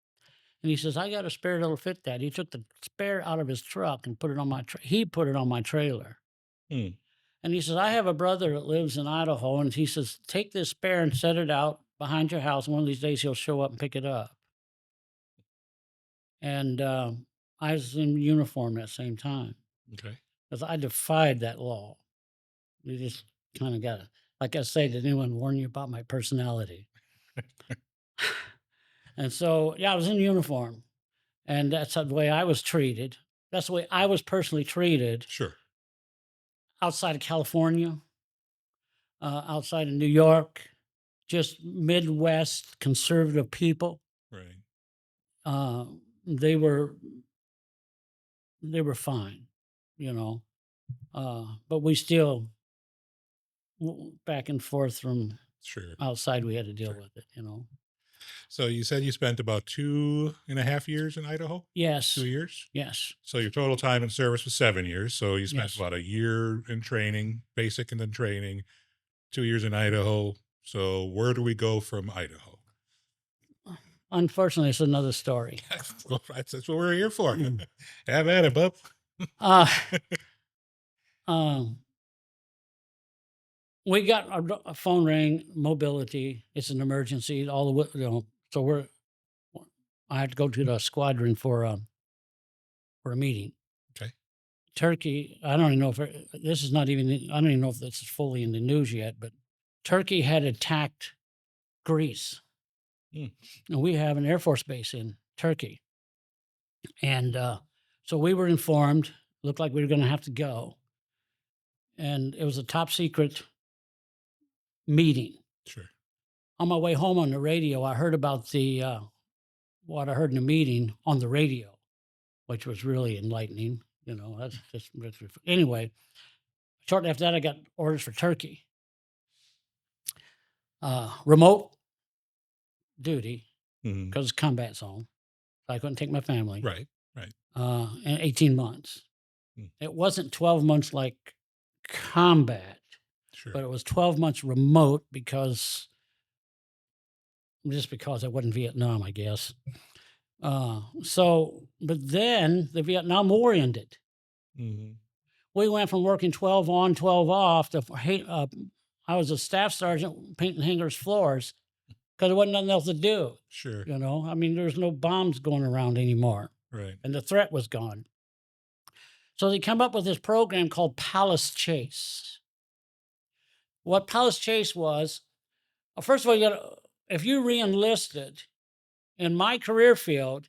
And he says, "I got a spare that'll fit that." He took the spare out of his truck and put it on my. He put it on my trailer. Mm, And he says, "I have a brother that lives in Idaho," and he says, "Take this spare and set it out behind your house. And one of these days he'll show up and pick it up." And I was in uniform at the same time okay. because I defied that law. You just kind of got to, like I say, did anyone warn you about my personality? And so, yeah, I was in uniform, and that's the way I was treated. That's the way I was personally treated Sure. outside of California, outside of New York, just Midwest conservative people. Right. Uh, they were fine, you know. But we still back and forth from Sure. outside. We had to deal Sure. with it, you know. So you said you spent about 2.5 years in Idaho? Yes, 2 years? yes, So your total time in service was 7 years. So you spent yes. about a year in training, basic and then training, 2 years in Idaho. So where do we go from Idaho? Unfortunately, it's another story. Well, that's what we're here for. Mm. Have at it, bub. uh, um, we got a phone ring, mobility. It's an emergency. All the you know. So I had to go to the squadron for a meeting. Okay. Turkey. I don't even know if this is not even. I don't even know if this is fully in the news yet. But Turkey had attacked Greece, Mm, and we have an Air Force base in Turkey. And so we were informed, looked like we were going to have to go. And it was a top secret meeting. Sure. On my way home on the radio, I heard about what I heard in the meeting on the radio, which was really enlightening. That's just anyway. Shortly after that, I got orders for Turkey, remote duty Hmm. because it's combat zone. So I couldn't take my family. Right. Right. And 18 months. Mm. It wasn't 12 months like combat, Sure. but it was 12 months remote because it wasn't Vietnam, I guess. But then the Vietnam War ended. Hmm. We went from working 12 on, 12 off to I was a staff sergeant painting hangars floors because there wasn't nothing else to do. Sure. I mean, there's no bombs going around anymore, Right. and the threat was gone. So they come up with this program called Palace Chase. What Palace Chase was, first of all, if you re-enlisted in my career field,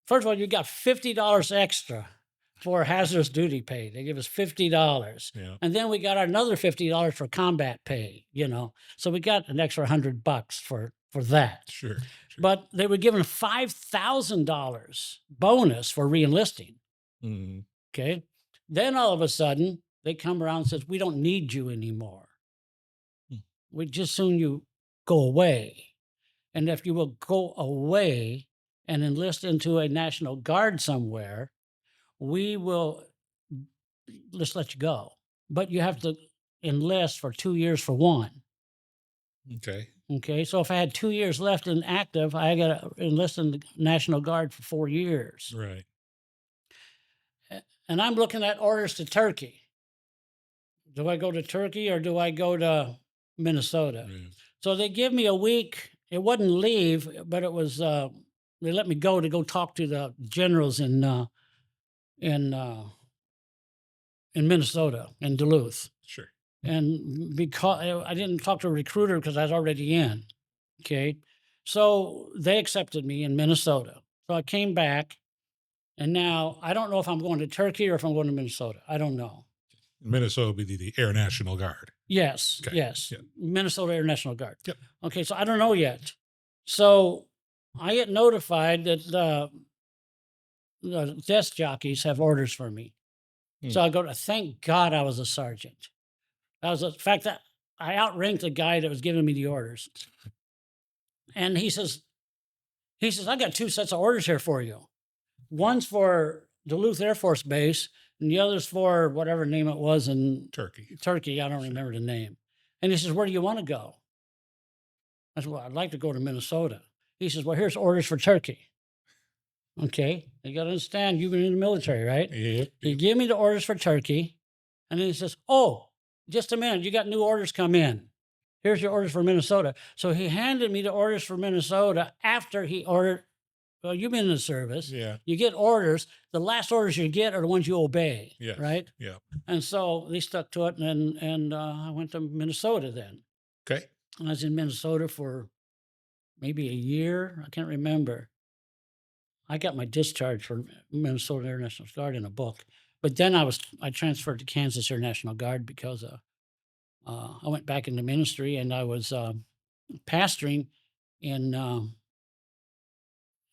first of all, you got $50 extra for hazardous duty pay. They give us $50. Yeah. And then we got another $50 for combat pay. So we got an extra $100 for that. Sure. Sure. But they were given $5,000 bonus for re-enlisting. Hmm. Okay. Then all of a sudden they come around and says, we don't need you anymore. Hmm. We just soon you go away. And if you will go away and enlist into a National Guard somewhere, we will just let you go. But you have to enlist for 2 years for one. Okay. Okay. So if I had 2 years left in active, I got to enlist in the National Guard for 4 years. Right. And I'm looking at orders to Turkey. Do I go to Turkey or do I go to Minnesota? Yeah. So they give me a week. It wasn't leave, but it was they let me go to go talk to the generals in Minnesota, in Duluth. Sure. And because I didn't talk to a recruiter because I was already in. Okay. So they accepted me in Minnesota. So I came back, and now I don't know if I'm going to Turkey or if I'm going to Minnesota. I don't know. Minnesota would be the Air National Guard. Yes, Okay. yes. Yeah. Minnesota Air National Guard. Yep. Okay, so I don't know yet. So I get notified that the desk jockeys have orders for me. So I go to thank God I was a sergeant. In fact, that I outranked the guy that was giving me the orders. And he says, I got 2 sets of orders here for you. One's for Duluth Air Force Base, and the other's for whatever name it was in Turkey. Turkey. I don't remember the name. And he says, where do you want to go? I said, well, I'd like to go to Minnesota. He says, well, here's orders for Turkey. Okay. You got to understand, you've been in the military, right? Yep. He gave me the orders for Turkey. And then he says, oh, just a minute. You got new orders come in. Here's your orders for Minnesota. So he handed me the orders for Minnesota after he ordered. Well, you've been in the service. Yeah. You get orders. The last orders you get are the ones you obey. Yes. Right. Yeah. And so they stuck to it. And I went to Minnesota then. Okay. I was in Minnesota for maybe a year. I can't remember. I got my discharge from Minnesota Air National Guard in a book. But then I transferred to Kansas Air National Guard because I went back into ministry, and I was pastoring in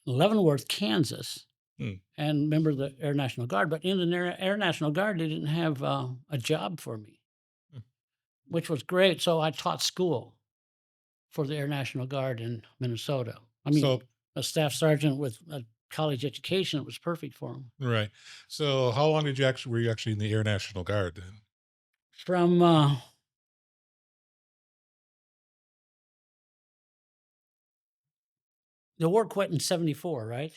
Leavenworth, Kansas, Hmm. and member of the Air National Guard. But in the Air National Guard, they didn't have a job for me, Hmm. which was great. So I taught school for the Air National Guard in Minnesota. I mean, So a staff sergeant with a college education, it was perfect for him. right. So how long were you actually in the Air National Guard then? From the war quit in 74, right?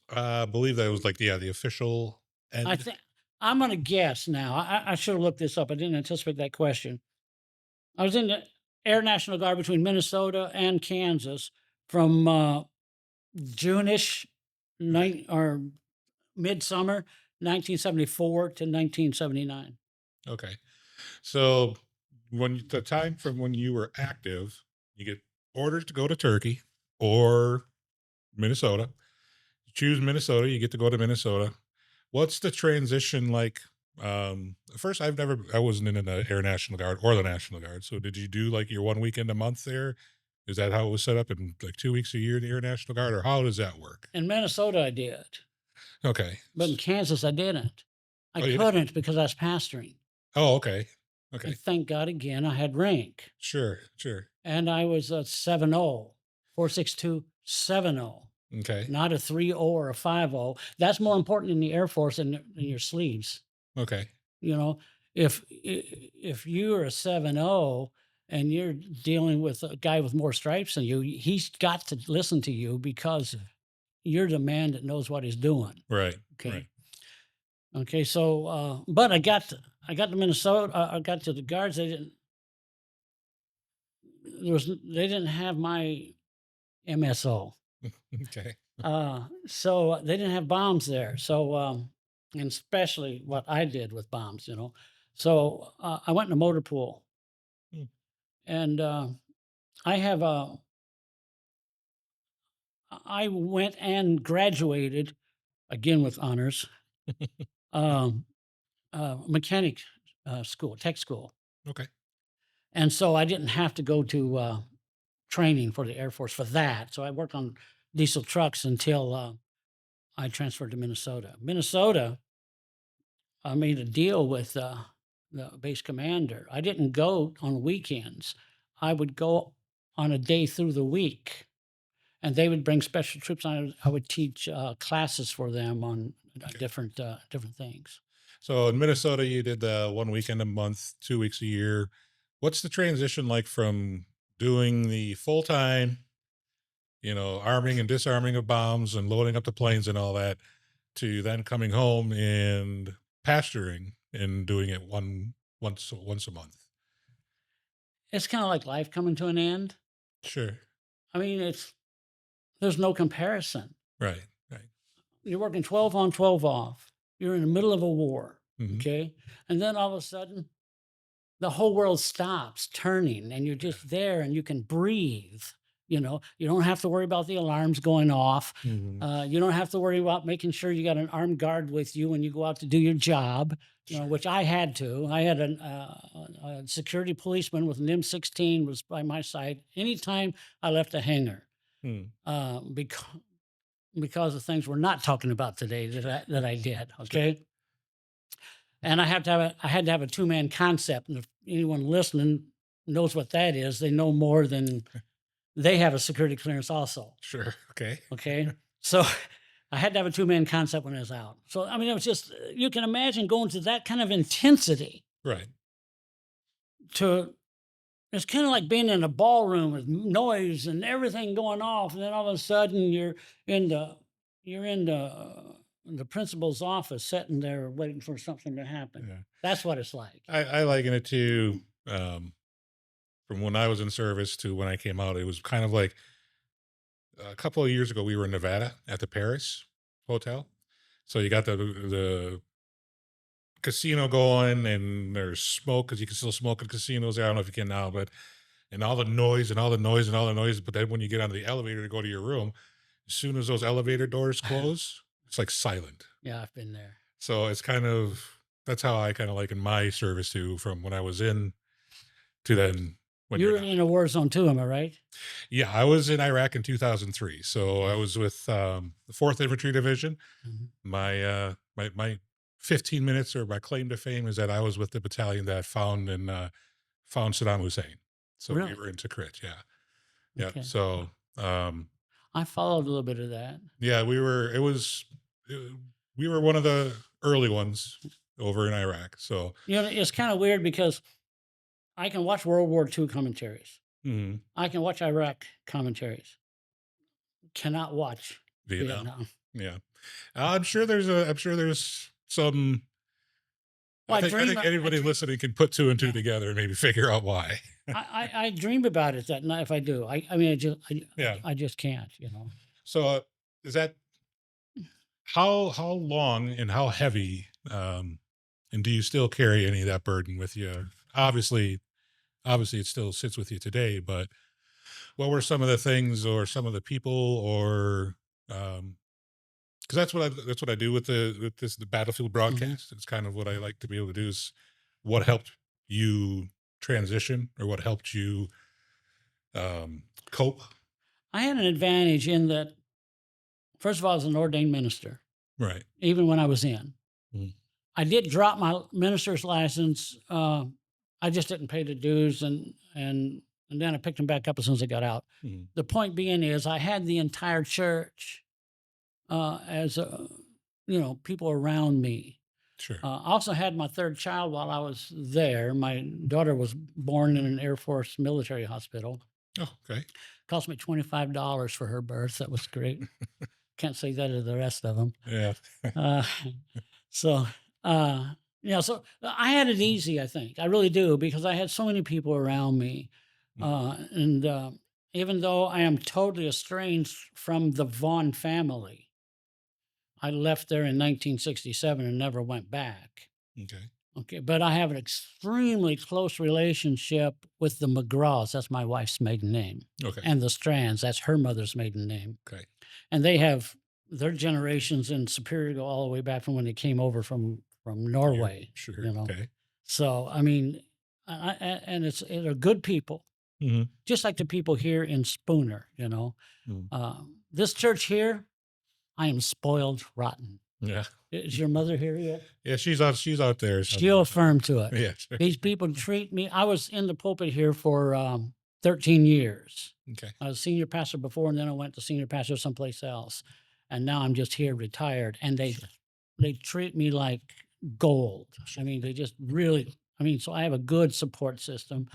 I believe that was like the official I end. think I'm going to guess now. I should have looked this up. I didn't anticipate that question. I was in the Air National Guard between Minnesota and Kansas from June-ish or midsummer 1974 to 1979. Okay. So the time from when you were active, you get orders to go to Turkey or Minnesota. choose Minnesota. You get to go to Minnesota. What's the transition like? First, I wasn't in the Air National Guard or the National Guard. So, did you do like your 1 weekend a month there? Is that how it was set up? In like 2 weeks a year in the Air National Guard, or how does that work? In Minnesota, I did, Okay. but in Kansas, I didn't. I Oh, you did? couldn't because I was pastoring. Oh, okay. And Okay. thank God again, I had rank. Sure. Sure. And I was a 7-0, 4.62, 7-0, Okay. not a 3.0 or a 5.0. That's more important in the Air Force than your sleeves. Okay. You know, if you're a 7.0 and you're dealing with a guy with more stripes than you, he's got to listen to you because you're the man that knows what he's doing. Right. Right. Okay. Okay. So, but I got to Minnesota. I got to the guards. They didn't have my MSO. Okay. So they didn't have bombs there. So, and especially what I did with bombs, you know. So I went in a motor pool, Mm. and I have a. I went and graduated again with honors, um, mechanic school, tech school, Okay. and so I didn't have to go to training for the Air Force for that. So I worked on diesel trucks until I transferred to Minnesota. Minnesota, I made a deal with the base commander. I didn't go on weekends. I would go on a day through the week, and they would bring special troops on. I would teach classes for them on Okay. different things. So in Minnesota, you did the 1 weekend a month, 2 weeks a year. What's the transition like from doing the full time, arming and disarming of bombs and loading up the planes and all that, to then coming home and pasturing and doing it once a month? It's kind of like life coming to an end. Sure. I mean, there's no comparison. Right. Right. You're working 12 on, 12 off. You're in the middle of a war, Hmm. okay? And then all of a sudden, the whole world stops turning and you're Yeah. just there and you can breathe. You know, you don't have to worry about the alarms going off. Hmm. You don't have to worry about making sure you got an armed guard with you when you go out to do your job, Sure. which I had to. I had a security policeman with an M16 was by my side anytime I left a hangar, Hmm. because of things we're not talking about today that I did. Sure. Okay. And I had to have a two-man concept, and if anyone listening knows what that is, they know more than they have a security clearance also, Sure. Okay. okay? So, I had to have a two-man concept when I was out. So, I mean, it was just you can imagine going to that kind of intensity Right. to it's kinda like being in a ballroom with noise and everything going off, and then all of a sudden in the you're in the principal's office sitting there waiting for something to happen. Yeah. That's what it's like. I liken it to, from when I was in service to when I came out. It was kind of like a couple of years ago. We were in Nevada at the Paris Hotel. So you got the casino going, and there's smoke because you can still smoke in casinos. I don't know if you can now, but and all the noise and all the noise and all the noise. But then when you get onto the elevator to go to your room, as soon as those elevator doors close, it's like silent. Yeah, I've been there. So it's kind of that's how I kind of like in my service too, from when I was in to then when You you're were not. in a war zone too, am I right? Yeah, I was in Iraq in 2003. So I Yeah. was with the 4th Infantry Division. Mhm. My 15 minutes or my claim to fame is that I was with the battalion that found Saddam Hussein. So we Really? were in Tikrit. Yeah. Yeah. Okay. So um I followed a little bit of that. yeah, uh, we were one of the early ones over in Iraq. So You know, it's kind of weird because I can watch World War II commentaries. mhm, I can watch Iraq commentaries. Cannot watch Vietnam. Vietnam. Yeah. I'm sure there's some. Well, I think I anybody dream, listening can put two and two yeah. together and maybe figure out why. I dream about it that night if I do. I mean, Yeah. I just can't, you know. So is that how long and how heavy, and do you still carry any of that burden with you? Obviously, obviously it still sits with you today, but what were some of the things or some of the people or um because that's what I do with the battlefield Mhm. broadcast. It's kind of what I like to be able to do is what helped you transition or what helped you cope. I had an advantage in that, first of all, I was an ordained minister, Right. even when I was in. Mhm. I did drop my minister's license. I just didn't pay the dues, and then I picked them back up as soon as I got out. Mhm. The point being is, I had the entire church as people around me. Sure. I also had my third child while I was there. My daughter was born in an Air Force military hospital. Oh, okay. Cost me $25 for her birth. That was great. Can't say that to the rest of them. Yeah. Uh, so, so I had it easy, I think. I really do, because I had so many people around me. Mhm. And even though I am totally estranged from the Vaughn family, I left there in 1967 and never went back. Okay. Okay, but I have an extremely close relationship with the McGraws. That's my wife's maiden name. Okay. And the Strands. That's her mother's maiden name. Okay. And they have their generations in Superior go all the way back from when they came over from You're Norway. sure. You know, Okay. so I mean, and they're good people, Hmm. just like the people here in Spooner. Hmm. This church here, I am spoiled rotten. Yeah. Is your mother here yet? Yeah. She's out there. She'll Somewhere. affirm to it. Yeah. Sure. These people treat me. I was in the pulpit here for 13 years. Okay. I was senior pastor before, and then I went to senior pastor someplace else, and now I'm just here retired. And Sure. they treat me like gold. I Sure. mean, they just really. I mean, so I have a good support system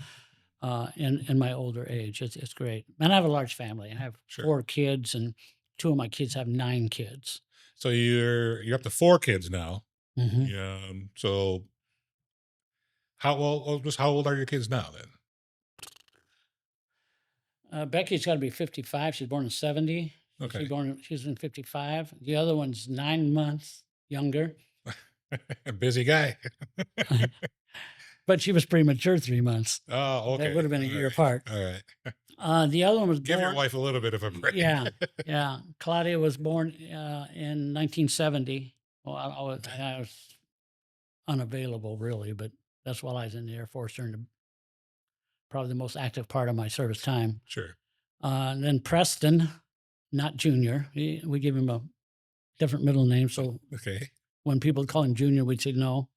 in my older age. It's great, and I have a large family. I have Sure. 4 kids, and 2 of my kids have 9 kids. So you're up to 4 kids now. Hmm. Yeah. So how old are your kids now then? Becky's got to be 55. She's born in 70. Okay. She's in 55. The other one's 9 months younger, Busy guy. but she was premature 3 months. Oh, That okay. would have been a All year right. apart. All right. The other one was Give your born. wife a little bit of a break. Yeah, yeah. Claudia was born in 1970. Well, Okay. I was unavailable really, but that's while I was in the Air Force during probably the most active part of my service time. Sure. And then Preston, not Junior. We give him a different middle name, so Okay. when people call him Junior, we'd say no.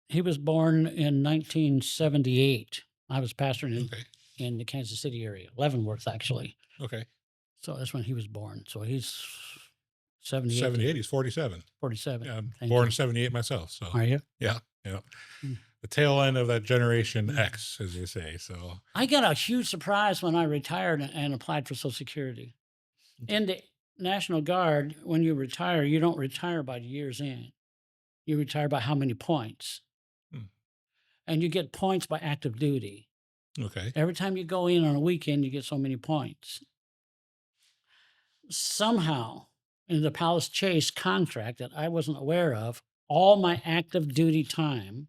He was born in 1978. I was pastoring Okay. in the Kansas City area, Leavenworth, actually. Okay. So that's when he was born. So he's 78 to 78. He's 47. 47. Yeah, I'm Thank born you. in 78 myself. So Are you? yeah. Yeah. Mm. The tail end of that Generation Mm. X, as you say. So I got a huge surprise when I retired and applied for Social Security. okay. In the National Guard, when you retire, you don't retire by the year's end. You retire by how many points. Hmm. And you get points by active duty. Okay. Every time you go in on a weekend, you get so many points. Somehow, in the Palace Chase contract that I wasn't aware of, all my active duty time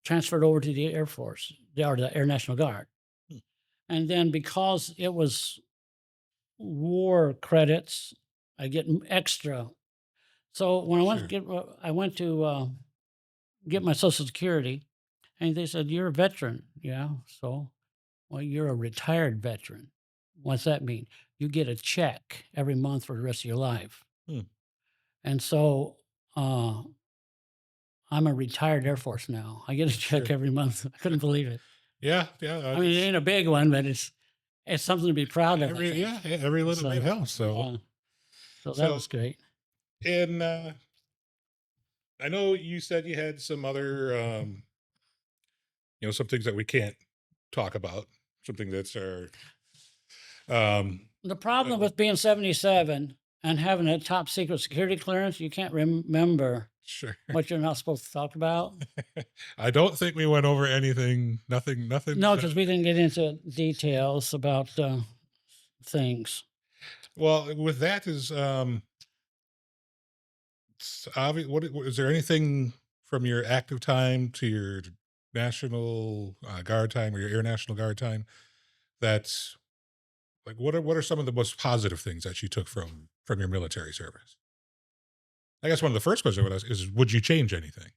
transferred over to the Air Force, or the Air National Guard. Hmm. And then because it was war credits, I get extra. So when Sure. I went to get my Social Security, and they said, "You're a veteran." Yeah. So, well, you're a retired veteran. What's that mean? You get a check every month for the rest of your life. Hmm. And so uh, I'm a retired Air Force now. I get a check Sure. every month. I couldn't believe it. Yeah. Yeah. I mean, it ain't a big one, but it's something to be proud of, I Every think. yeah, yeah, every little bit So, helps. So uh, so that so was great. in I know you said you had some other some things that we can't talk about, something that's our um The uh, problem with being 77 and having a top secret security clearance, you can't remember sure. what you're not supposed to talk about. I don't think we went over anything. Nothing. No, because we didn't get into details about things. Well, with that is obvious. What is there anything from your active time to your National Guard time or your Air National Guard time that's Like, what are some of the most positive things that you took from your military service? I guess one of the first questions I would ask is, would you change anything?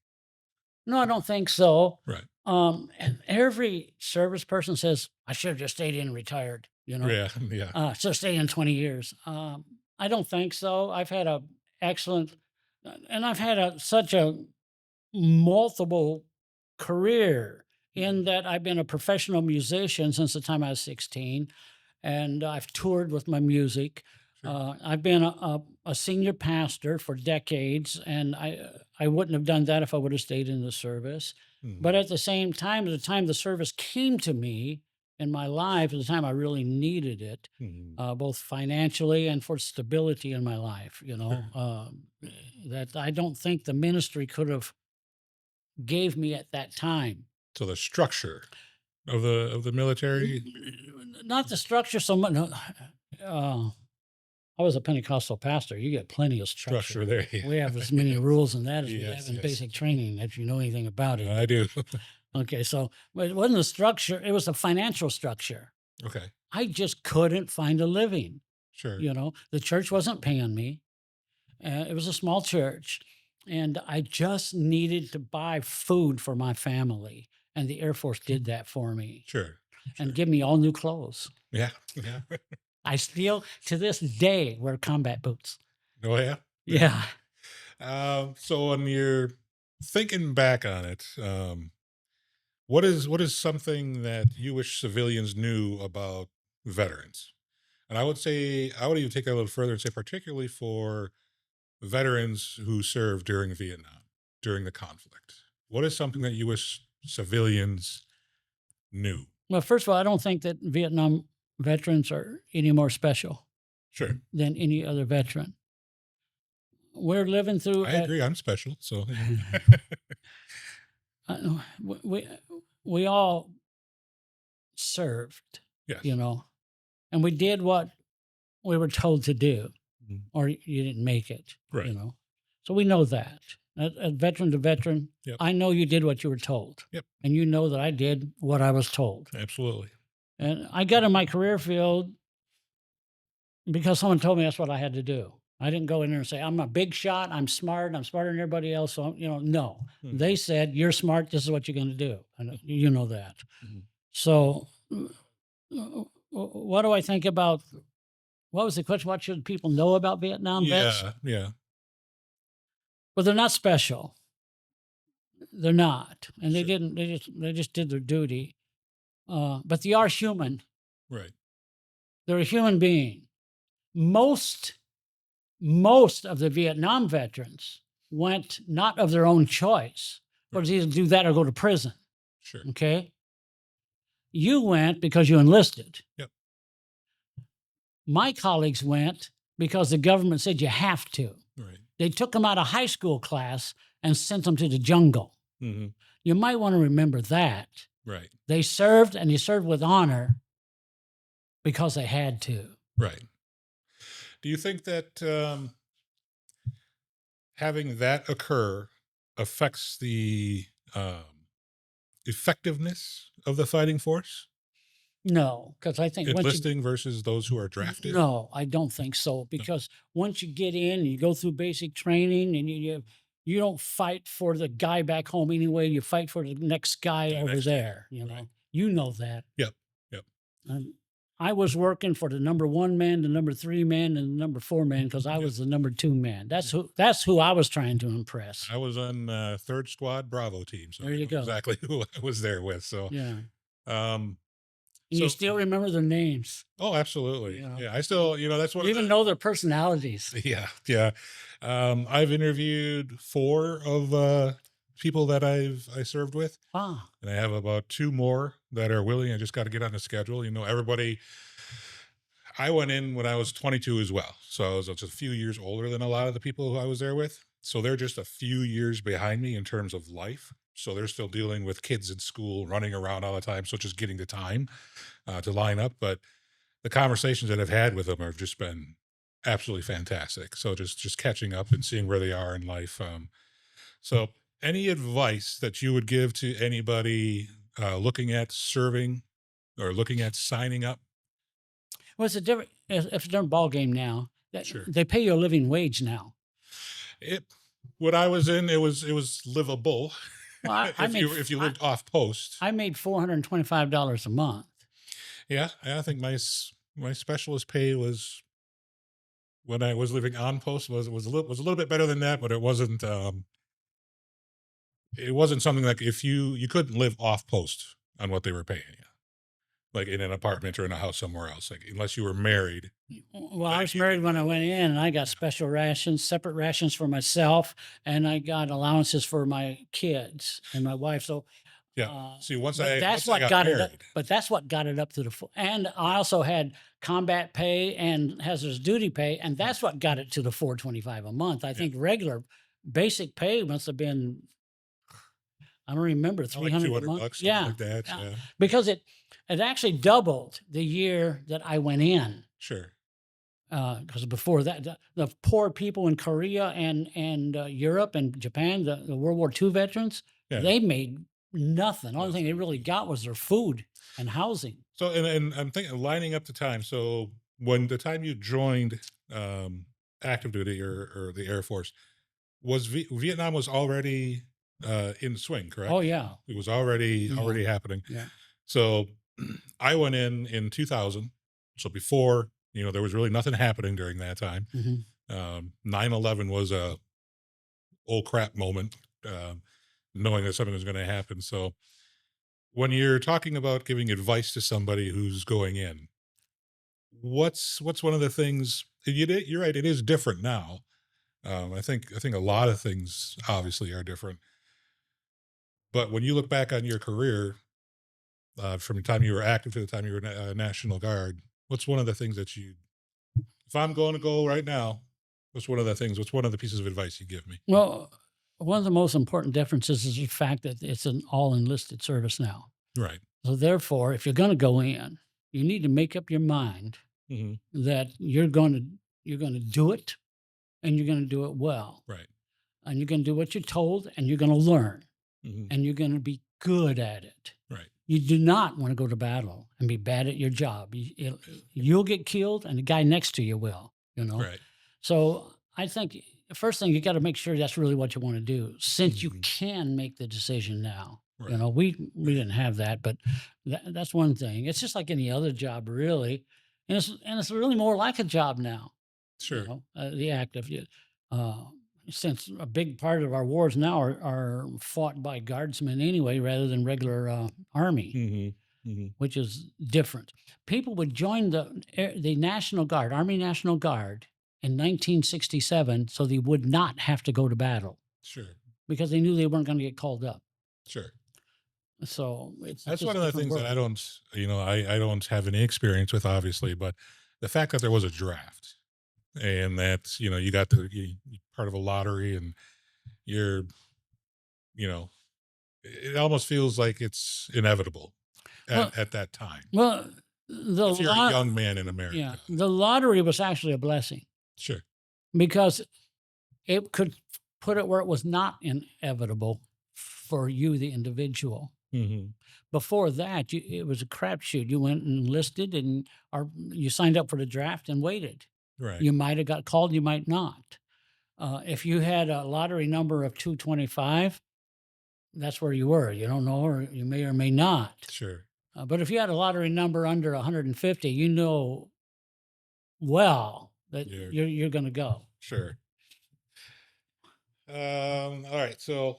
No, I don't think so. Right. And every service person says, I should have just stayed in and retired, Yeah. Yeah. should have stayed in 20 years. I don't think so. I've had a excellent, and I've had such a multiple career Mhm. in that I've been a professional musician since the time I was 16, and I've toured with my music. Sure. I've been a senior pastor for decades, and I wouldn't have done that if I would have stayed in the service. But Mhm. at the same time, at the time the service came to me in my life, at the time I really needed it, Mhm. both financially and for stability in my life, Sure. that I don't think the ministry could have gave me at that time. So the structure of the military Not the structure so much. No, I was a Pentecostal pastor. You get plenty of structure. structure there. Yeah. We have as many Yes. rules in that as we have Yes. in Yes. basic training, if you know anything about it. I do. Okay, so but it wasn't the structure; it was the financial structure. Okay. I just couldn't find a living. Sure. The church wasn't paying me. It was a small church, and I just needed to buy food for my family, and the Air Force did that for me Sure. and Sure. give me all new clothes. Yeah. Yeah. I still, to this day, wear combat boots. Oh yeah. Yeah. Yeah. So when you're thinking back on it, what is something that you wish civilians knew about veterans? And I would even take that a little further and say, particularly for veterans who served during Vietnam, during the conflict. What is something that you wish civilians knew? Well, first of all, I don't think that Vietnam veterans are any more special Sure. than any other veteran. We're living through I at agree. I'm special. So, we we all served, you yes. know, and we did what we were told to do, Mhm. or you didn't make it, Right. So we know that. A veteran to veteran, Yep. I know you did what you were told, Yep. and you know that I did what I was told. Absolutely. And I got in my career field because someone told me that's what I had to do. I didn't go in there and say, I'm a big shot, I'm smarter than everybody else. So, no. Mhm. They said, you're smart, this is what you're going to do. And you know that. Mhm. So, what do I think about what was the question? What should people know about Vietnam vets? Yeah. Yeah. Well, they're not special. They're not. And they Sure. didn't, they just did their duty. But they are human. Right. They're a human being. Most most of the Vietnam veterans went not of their own choice, Right. but either do that or go to prison. Sure. Okay. You went because you enlisted. Yep. My colleagues went because the government said you have to. Right. They took them out of high school class and sent them to the jungle. Hmm. You might want to remember that. Right. They served and they served with honor because they had to. Right. Do you think that having that occur affects the effectiveness of the fighting force? No, because I think once you Enlisting versus those who are drafted? no, I don't think so. No. Because once you get in and you go through basic training and you don't fight for the guy back home anyway. You fight for the next guy The over next guy. there. Right. You know that. Yep. Yep. And I was working for the number 1 man, the number 3 man, and the number 4 man because I Yep. was the number 2 man. That's who I was trying to impress. I was on Third Squad Bravo team, so There I you know go. exactly who I was there with. So, Yeah. um, And you so still remember their names. oh, absolutely, You know. yeah. I still, that's You what. even know their personalities. Yeah, yeah. I've interviewed four of people that I served with, Ah, and I have about two more that are willing. I just got to get on the schedule. Everybody. I went in when I was 22 as well, so I was just a few years older than a lot of the people who I was there with. So they're just a few years behind me in terms of life. So they're still dealing with kids in school, running around all the time. So just getting the time to line up. But the conversations that I've had with them have just been absolutely fantastic. So just catching up and seeing where they are in life. So any advice that you would give to anybody looking at serving or looking at signing up? Well, it's a different it's a different ball game now. Sure. They pay you a living wage now. It What I was in, it was livable. Well, If you lived off post. I made $425 a month. Yeah, I think my specialist pay was, when I was living on post, was a little bit better than that, but it wasn't something like, if you couldn't live off post on what they were paying you, like in an apartment or in a house somewhere else, like unless you were married. Well, I Like was married when I went in, and I got yeah, special rations, separate rations for myself, and I got allowances for my kids and my wife. So, yeah. See, that's once I what got got it up. married, But that's what got it up to the full. And I yeah, also had combat pay and hazardous duty pay, and that's what got it to the 425 a month. I yeah, think regular basic pay must have been, I don't remember, like 300 a 200 month. bucks, something Yeah, like that. yeah, Yeah, because it actually doubled the year that I went in. sure. Because before that, the poor people in Korea and Europe and Japan, the World War II veterans, Yeah, they made nothing. The only thing they nothing. really got was their food and housing. So, and I'm thinking, lining up the time. So when the time you joined um, active duty, or the Air Force, was Vietnam was already in the swing, Oh correct? yeah, It was yeah, already happening. yeah. So I went in 2000. So before, there was really nothing happening during that time. Hmm. 9/11 was a oh crap moment, knowing that something was going to happen. So when you're talking about giving advice to somebody who's going in, what's one of the things you're right, it is different now. I think a lot of things obviously are different, but when you look back on your career, from the time you were active to the time you were National Guard, what's one of the things that you, if I'm going to go right now, what's one of the pieces of advice you give me? Well, one of the most important differences is the fact that it's an all enlisted service now. Right. So therefore, if you're going to go in, you need to make up your mind Hmm. that you're going to do it, and you're going to do it well, Right. and you're going to do what you're told, and you're going to learn, Hmm. and you're going to be good at it. Right. You do not want to go to battle and be bad at your job. You'll get killed, and the guy next to you will. Right. So I think the first thing, you got to make sure that's really what you want to do, since you Hmm. can make the decision now. Right. We didn't have that, but that's one thing. It's just like any other job, really, and it's really more like a job now. Sure. The active. Uh, since a big part of our wars now are fought by guardsmen anyway, rather than regular army, Hmm. Hmm. which is different. People would join the National Guard, Army National Guard, in 1967, so they would not have to go to battle Sure. because they knew they weren't going to get called up. Sure. So it's That's one just of a the different things that world. I don't have any experience with, obviously, but the fact that there was a draft, and that, you got you're part of a lottery, and you're, you know, it almost feels like it's inevitable Well, at that time. well, the If you're a lot, young man in yeah, America. the lottery was actually a blessing Sure. because it could put it where it was not inevitable for you, the individual. Hmm. Before that, it was a crapshoot. You went and enlisted, or you signed up for the draft and waited. Right. You might have got called, you might not. If you had a lottery number of 225, that's where you were. You don't know, or you may or may not. Sure. But if you had a lottery number under 150, you know well that Yeah. you're going to go. Sure. All right. So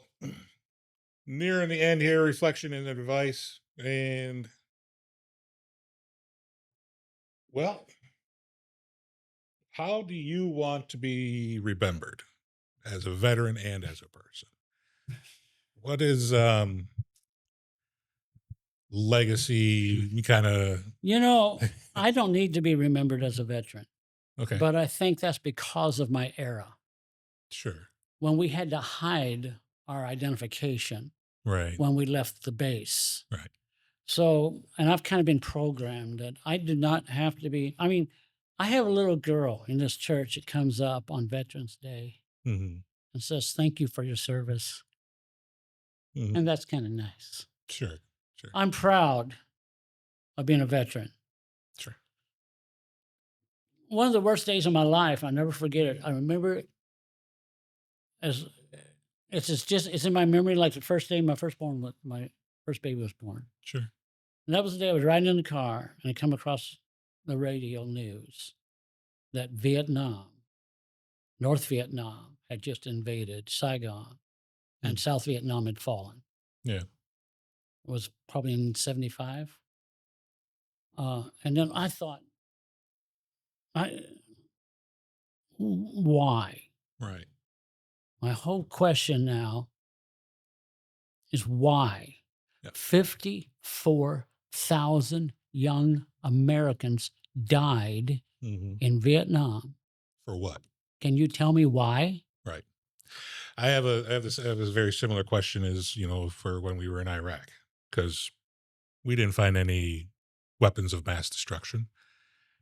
nearing the end here, reflection and advice. And, well, how do you want to be remembered as a veteran and as a person? What is legacy kind of? You know, I don't need to be remembered as a veteran, Okay. but I think that's because of my era Sure. when we had to hide our identification Right. when we left the base. Right. So, and I've kind of been programmed that I do not have to be. I mean, I have a little girl in this church that comes up on Veterans Day Hmm. and says, "Thank you for your service." Hmm. And that's kind of nice. Sure. Sure. I'm proud of being a veteran. Sure. one of the worst days of my life. I'll never forget it. I remember it as it's in my memory like the first day my first baby was born. Sure. And that was the day I was riding in the car and I come across the radio news that North Vietnam had just invaded Saigon and Mm. South Vietnam had fallen. Yeah. It was probably in 75. And then I thought, I, why? Right. My whole question now is why Yeah. 54,000 young Americans died Hmm. in Vietnam. For what? Can you tell me why? Right. I have this very similar question as, for when we were in Iraq, because we didn't find any weapons of mass destruction.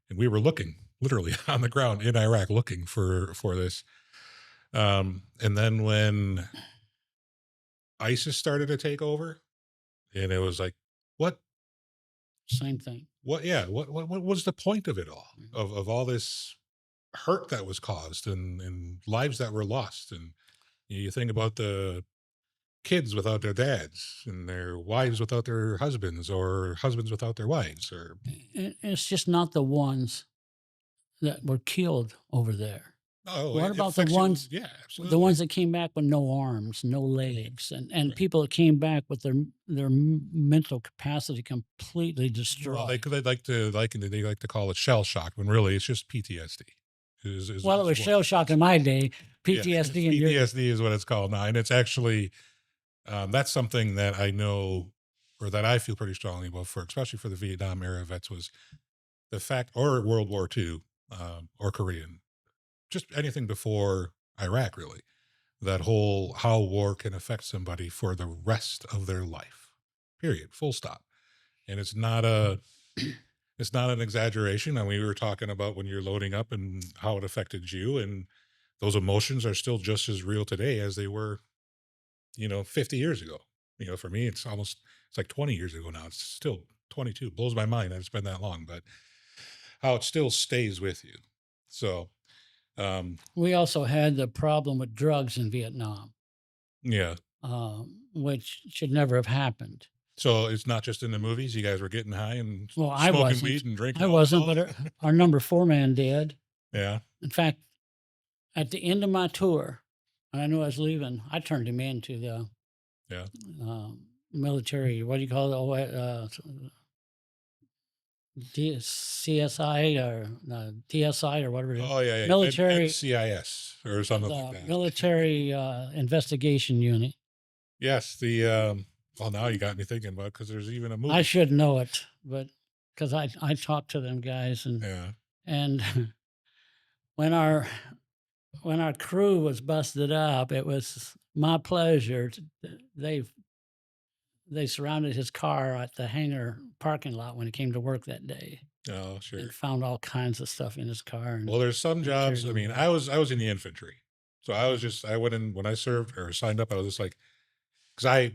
And we were looking literally on the ground in Iraq looking for this. And then when ISIS started to take over, and it was like, what Same thing. what was the point of it all? Mhm. Of all this hurt that was caused, and lives that were lost. And you think about the kids without their dads, and their wives without their husbands, or husbands without their wives, or It's just not the ones that were killed over there. oh, What it about the affects you. ones Yeah, the absolutely. ones that came back with no arms, no legs, and Right. people that came back with their mental capacity completely Well, destroyed? they like to call it shell shock, when really it's just PTSD. Well, it Is was what shell it shock is. in my day, Yeah, PTSD in your PTSD is what it's called now, and it's actually that's something that I know, or that I feel pretty strongly about, for especially for the Vietnam era vets, was the fact, or World War II, or Korean, just anything before Iraq, really. That whole how war can affect somebody for the rest of their life. Period. Full stop. And it's not an exaggeration. And we were talking about when you're loading up and how it affected you, and those emotions are still just as real today as they were, 50 years ago. For me, it's like 20 years ago now. It's still 22. Blows my mind that it's been that long, but how it still stays with you. So, um, We also had the problem with drugs in Vietnam, yeah. which should never have happened. So it's not just in the movies. You guys were getting high and Well, smoking weed and drinking I wasn't, alcohol. but our number 4 man did. Yeah. In fact, at the end of my tour, and I knew I was leaving, I turned him in to the Yeah. military. What do you call it? CSI or TSI or whatever it is. Oh, yeah, yeah. Military, NCIS or something like the that. military investigation unit. Yes. Well, now you got me thinking about, because there's even a I movie. should know it, but because I talked to them guys Yeah. and when our when our crew was busted up, it was my pleasure. They surrounded his car at the hangar parking lot when he came to work that day Oh, and sure. found all kinds of stuff in his car Well, there's some and carried jobs. I him mean, away. I was in the infantry, so I went in when I served or signed up. I was just like, because I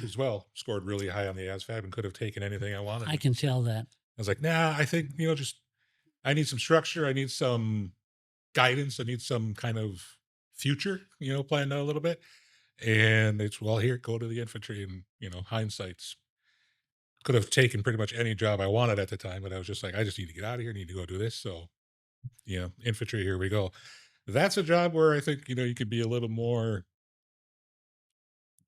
as well scored really high on the ASVAB and could have taken anything I wanted. I And can tell that. I was like, nah, I think, just I need some structure. I need some guidance. I need some kind of future, planned out a little bit. And it's, well, here, go to the infantry. And, hindsight's, could have taken pretty much any job I wanted at the time, but I was just like, I just need to get out of here, need to go do this. So, infantry, here we go. That's a job where I think, you could be a little more,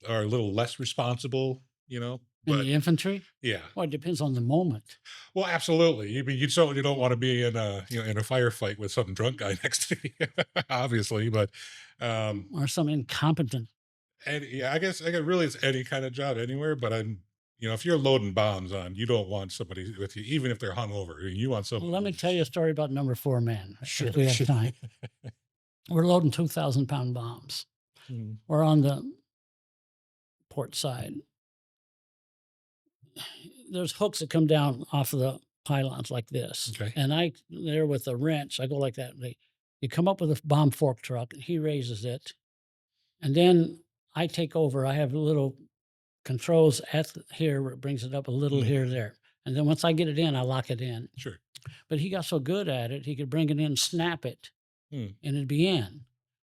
or a little less responsible, In but the infantry? yeah. Well, it depends on the moment. Well, absolutely. You don't want to be in a firefight with some drunk guy next to you, obviously. But um, Or some incompetent. and yeah, I guess really it's any kind of job anywhere. But if you're loading bombs on, you don't want somebody with you, even if they're hungover. You want Well, someone let me tell you a who's story about number 4 man, sure. if we have time. We're loading 2,000-pound bombs. Mm, We're on the port side. There's hooks that come down off of the pylons like this, okay. and I there with a wrench, I go like that. You come up with a bomb fork truck, and he raises it, and then I take over. I have little controls here where it brings it up a little Mm, here, there, and then once I get it in, I lock it in. sure. But he got so good at it, he could bring it in, snap it, Hmm. and it'd be in.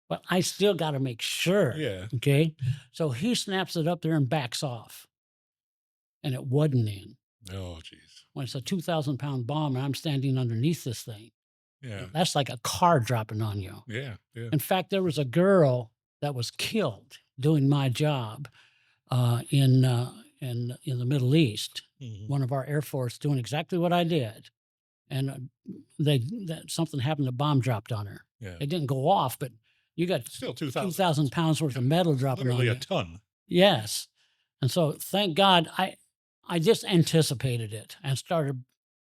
But I still got to make sure. Yeah. Okay. So he snaps it up there and backs off, and it wasn't in. Oh, jeez. When it's a 2,000-pound bomb and I'm standing underneath this thing, Yeah. that's like a car dropping on you. Yeah. Yeah. In fact, there was a girl that was killed doing my job in the Middle East. Mhm. One of our Air Force doing exactly what I did, and something happened. A bomb dropped on her. Yeah. It didn't go off, but you got Still 2,000 pounds worth of metal dropping on literally a you. ton. Yes, and so thank God I just anticipated it and started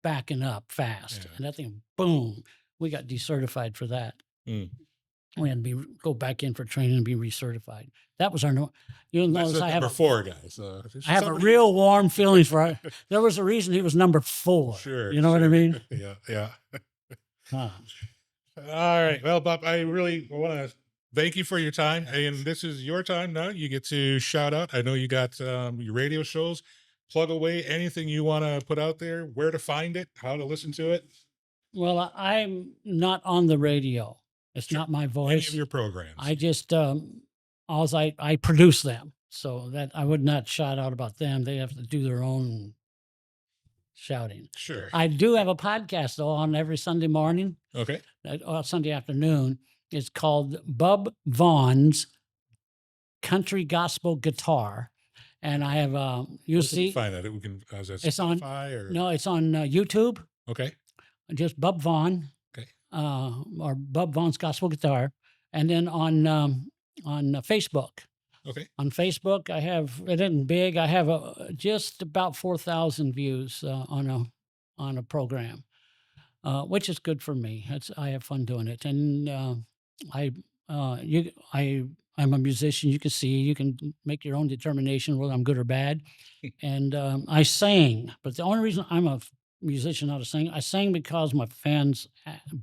backing up fast, Yeah. and that thing, boom, we got decertified for that. Mm. We had to go back in for training and be recertified. That was our no. You'll That's notice the number 4, guys. I have a real warm feelings for it. There was a reason he was number 4. Sure. You know what I mean? Yeah. Yeah. Huh. All right. Well, Bob, I really want to thank you for your time. And this is your time now. You get to shout out. I know you got your radio shows. Plug away anything you want to put out there, where to find it, how to listen to it. Well, I'm not on the radio. It's Sure. not my Any of voice. your programs. I just I produce them, so that I would not shout out about them. They have to do their own shouting. Sure. I do have a podcast though on every Sunday morning, Okay. Sunday afternoon. It's called Bub Vaughn's Country Gospel Guitar, and I have Where you'll can we see find that. We can. Is that it's on. Spotify or No, it's on YouTube. okay. Just Bub Vaughn, Okay. or Bub Vaughn's Gospel Guitar, and then on Facebook. Okay. On Facebook, I have it isn't big. I have just about 4,000 views on a program, which is good for me. I have fun doing it, and I'm a musician. You can see, you can make your own determination whether I'm good or bad. And I sang, but the only reason I'm a musician, not a singer, I sang because my fans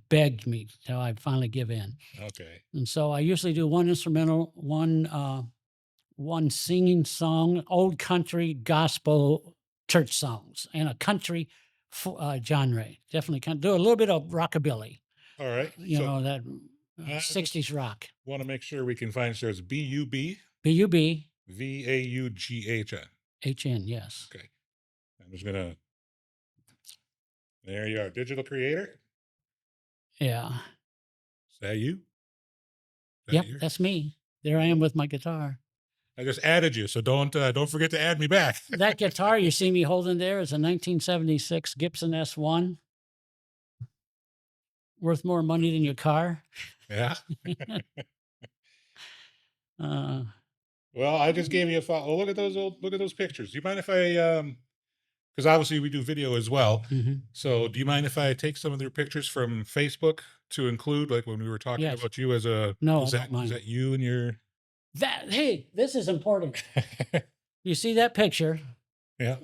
begged me till I finally give in. Okay. And so I usually do one instrumental, one singing song, old country, gospel, church songs, and a country genre. Definitely can do a little bit of rockabilly, All right. you So know, that just 60s rock. want to make sure we can find. So it's BUB BUB VAUGHN. HN, yes. Okay. I'm just gonna. There you are, digital creator. Yeah. Is that you? Is that Yep, you? that's me. There I am with my guitar. I just added you, so don't forget to add me back. That guitar you see me holding there is a 1976 Gibson S1. Worth more money than your car. Yeah. Uh, Well, I just gave you a follow. Oh, look at those pictures. Do you mind if I because obviously we do video as well. mhm. So do you mind if I take some of your pictures from Facebook to include, like when we were talking Yes. about you as a No, is I that don't mind. is that you and your Hey, this is important. You see that picture? yeah.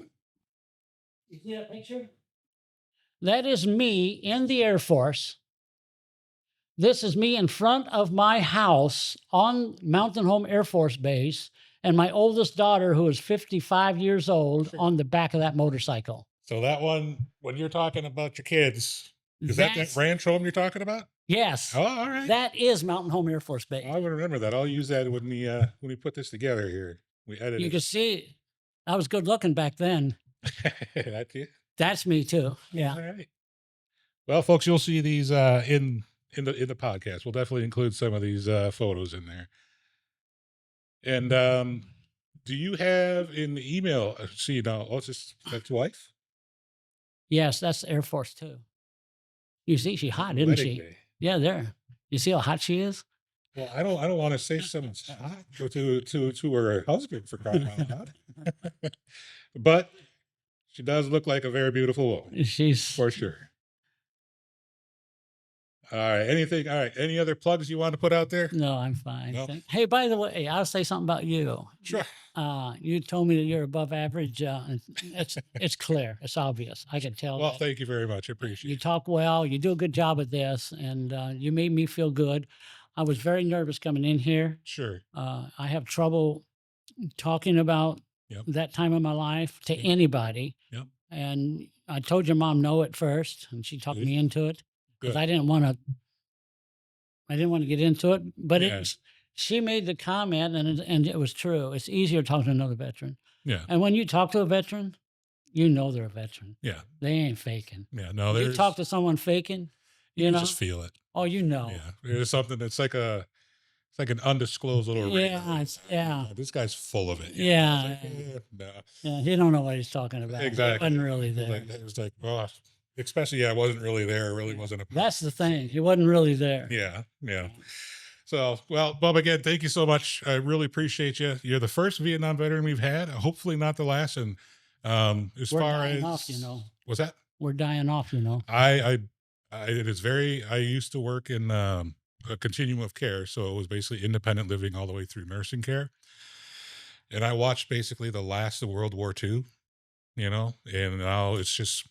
You see that picture? That is me in the Air Force. This is me in front of my house on Mountain Home Air Force Base, and my oldest daughter, who is 55 years old, Sure. on the back of that motorcycle. So that one, when you're talking about your kids, is that That's- ranch home you're talking about? Yes, Oh, all right. that is Mountain Home Air Force Base. I would remember that. I'll use that when we put this together here. We edit You it. can see I was good looking back then. That's it. That's me too. Yeah. All right. Well, folks, you'll see these in the podcast. We'll definitely include some of these photos in there. And do you have in the email? See now, oh, it's just that's wife. Yes, that's Air Force too. You see, she's hot, isn't Wedding she? day. Yeah, there. You see how hot she is? Well, I don't want to say someone's hot to her husband for crying out loud. But she does look like a very beautiful woman She's for sure. All right. Anything? All right. Any other plugs you want to put out there? no, I'm fine. No? Hey, by the way, I'll say something about you. Sure. You told me that you're above average. It's clear. It's obvious. I can tell. Well, that. thank you very much. I appreciate You it. talk well. You do a good job at this, and you made me feel good. I was very nervous coming in here. Sure. I have trouble talking about Yep. that time of my life to Yep. anybody. Yep. And I told your mom no at first, and she talked See? me into it because Good. I didn't want to get into it. But Yeah. she made the comment, and it was true. It's easier talking to another veteran, Yeah. and when you talk to a veteran, you know they're a veteran. Yeah. They ain't faking. Yeah. No, You talk there's, to someone faking, you you can just know, feel it. oh, you know. Yeah. There's something that's like it's like an undisclosed little Yeah, radar. yeah, This guy's full of it. It's like, yeah, no. yeah. He don't know what he's talking about. He Exactly. wasn't really It was there. well, especially, yeah, I wasn't really there. It really Yeah. wasn't a part That's of the it. So, thing. He wasn't really there. yeah. Yeah. Yeah. So, well, Bob, again, thank you so much. I really appreciate you. You're the first Vietnam veteran we've had, hopefully not the last. And as We're far dying off, you as, know. was that? We're dying off, you know. It is very, I used to work in a continuum of care. So it was basically independent living all the way through nursing care. And I watched basically the last of World War II, and now it's just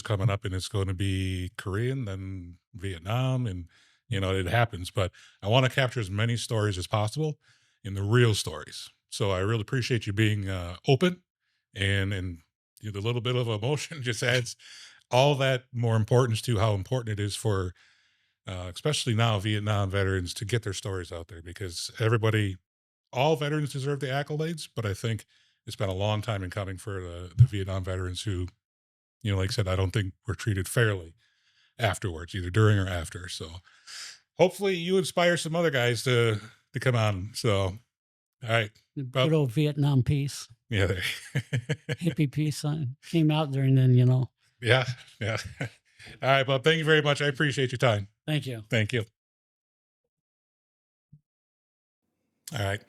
coming up and it's going to be Korean, then Vietnam, and it happens. But I want to capture as many stories as possible in the real stories. So I really appreciate you being open, and the little bit of emotion just adds all that more importance to how important it is for, especially now, Vietnam veterans to get their stories out there, because all veterans deserve the accolades, but I think it's been a long time in coming for the Vietnam veterans who, like I said, I don't think were treated fairly afterwards, either during or after. So hopefully you inspire some other guys to come on. So, all right. The Well, good old Vietnam peace, yeah, hippie peace sign came out during then, you know. yeah, yeah. All right, Bob. Thank you very much. I appreciate your time. Thank you. Thank you. All right,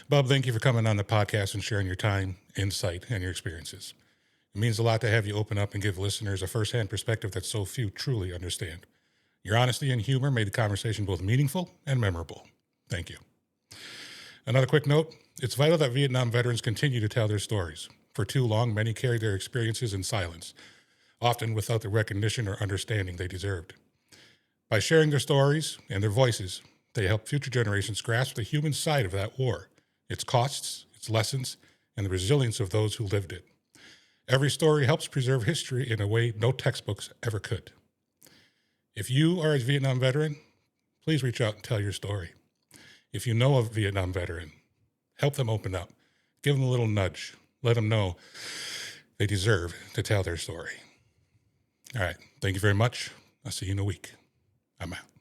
Bob. Thank you for coming on the podcast and sharing your time, insight, and your experiences. It means a lot to have you open up and give listeners a firsthand perspective that so few truly understand. Your honesty and humor made the conversation both meaningful and memorable. Thank you. Another quick note: it's vital that Vietnam veterans continue to tell their stories. For too long, many carried their experiences in silence, often without the recognition or understanding they deserved. By sharing their stories and their voices, they help future generations grasp the human side of that war, its costs, its lessons, and the resilience of those who lived it. Every story helps preserve history in a way no textbooks ever could. If you are a Vietnam veteran, please reach out and tell your story. If you know a Vietnam veteran, help them open up. Give them a little nudge. Let them know they deserve to tell their story. All right. Thank you very much. I'll see you in a week. I'm out.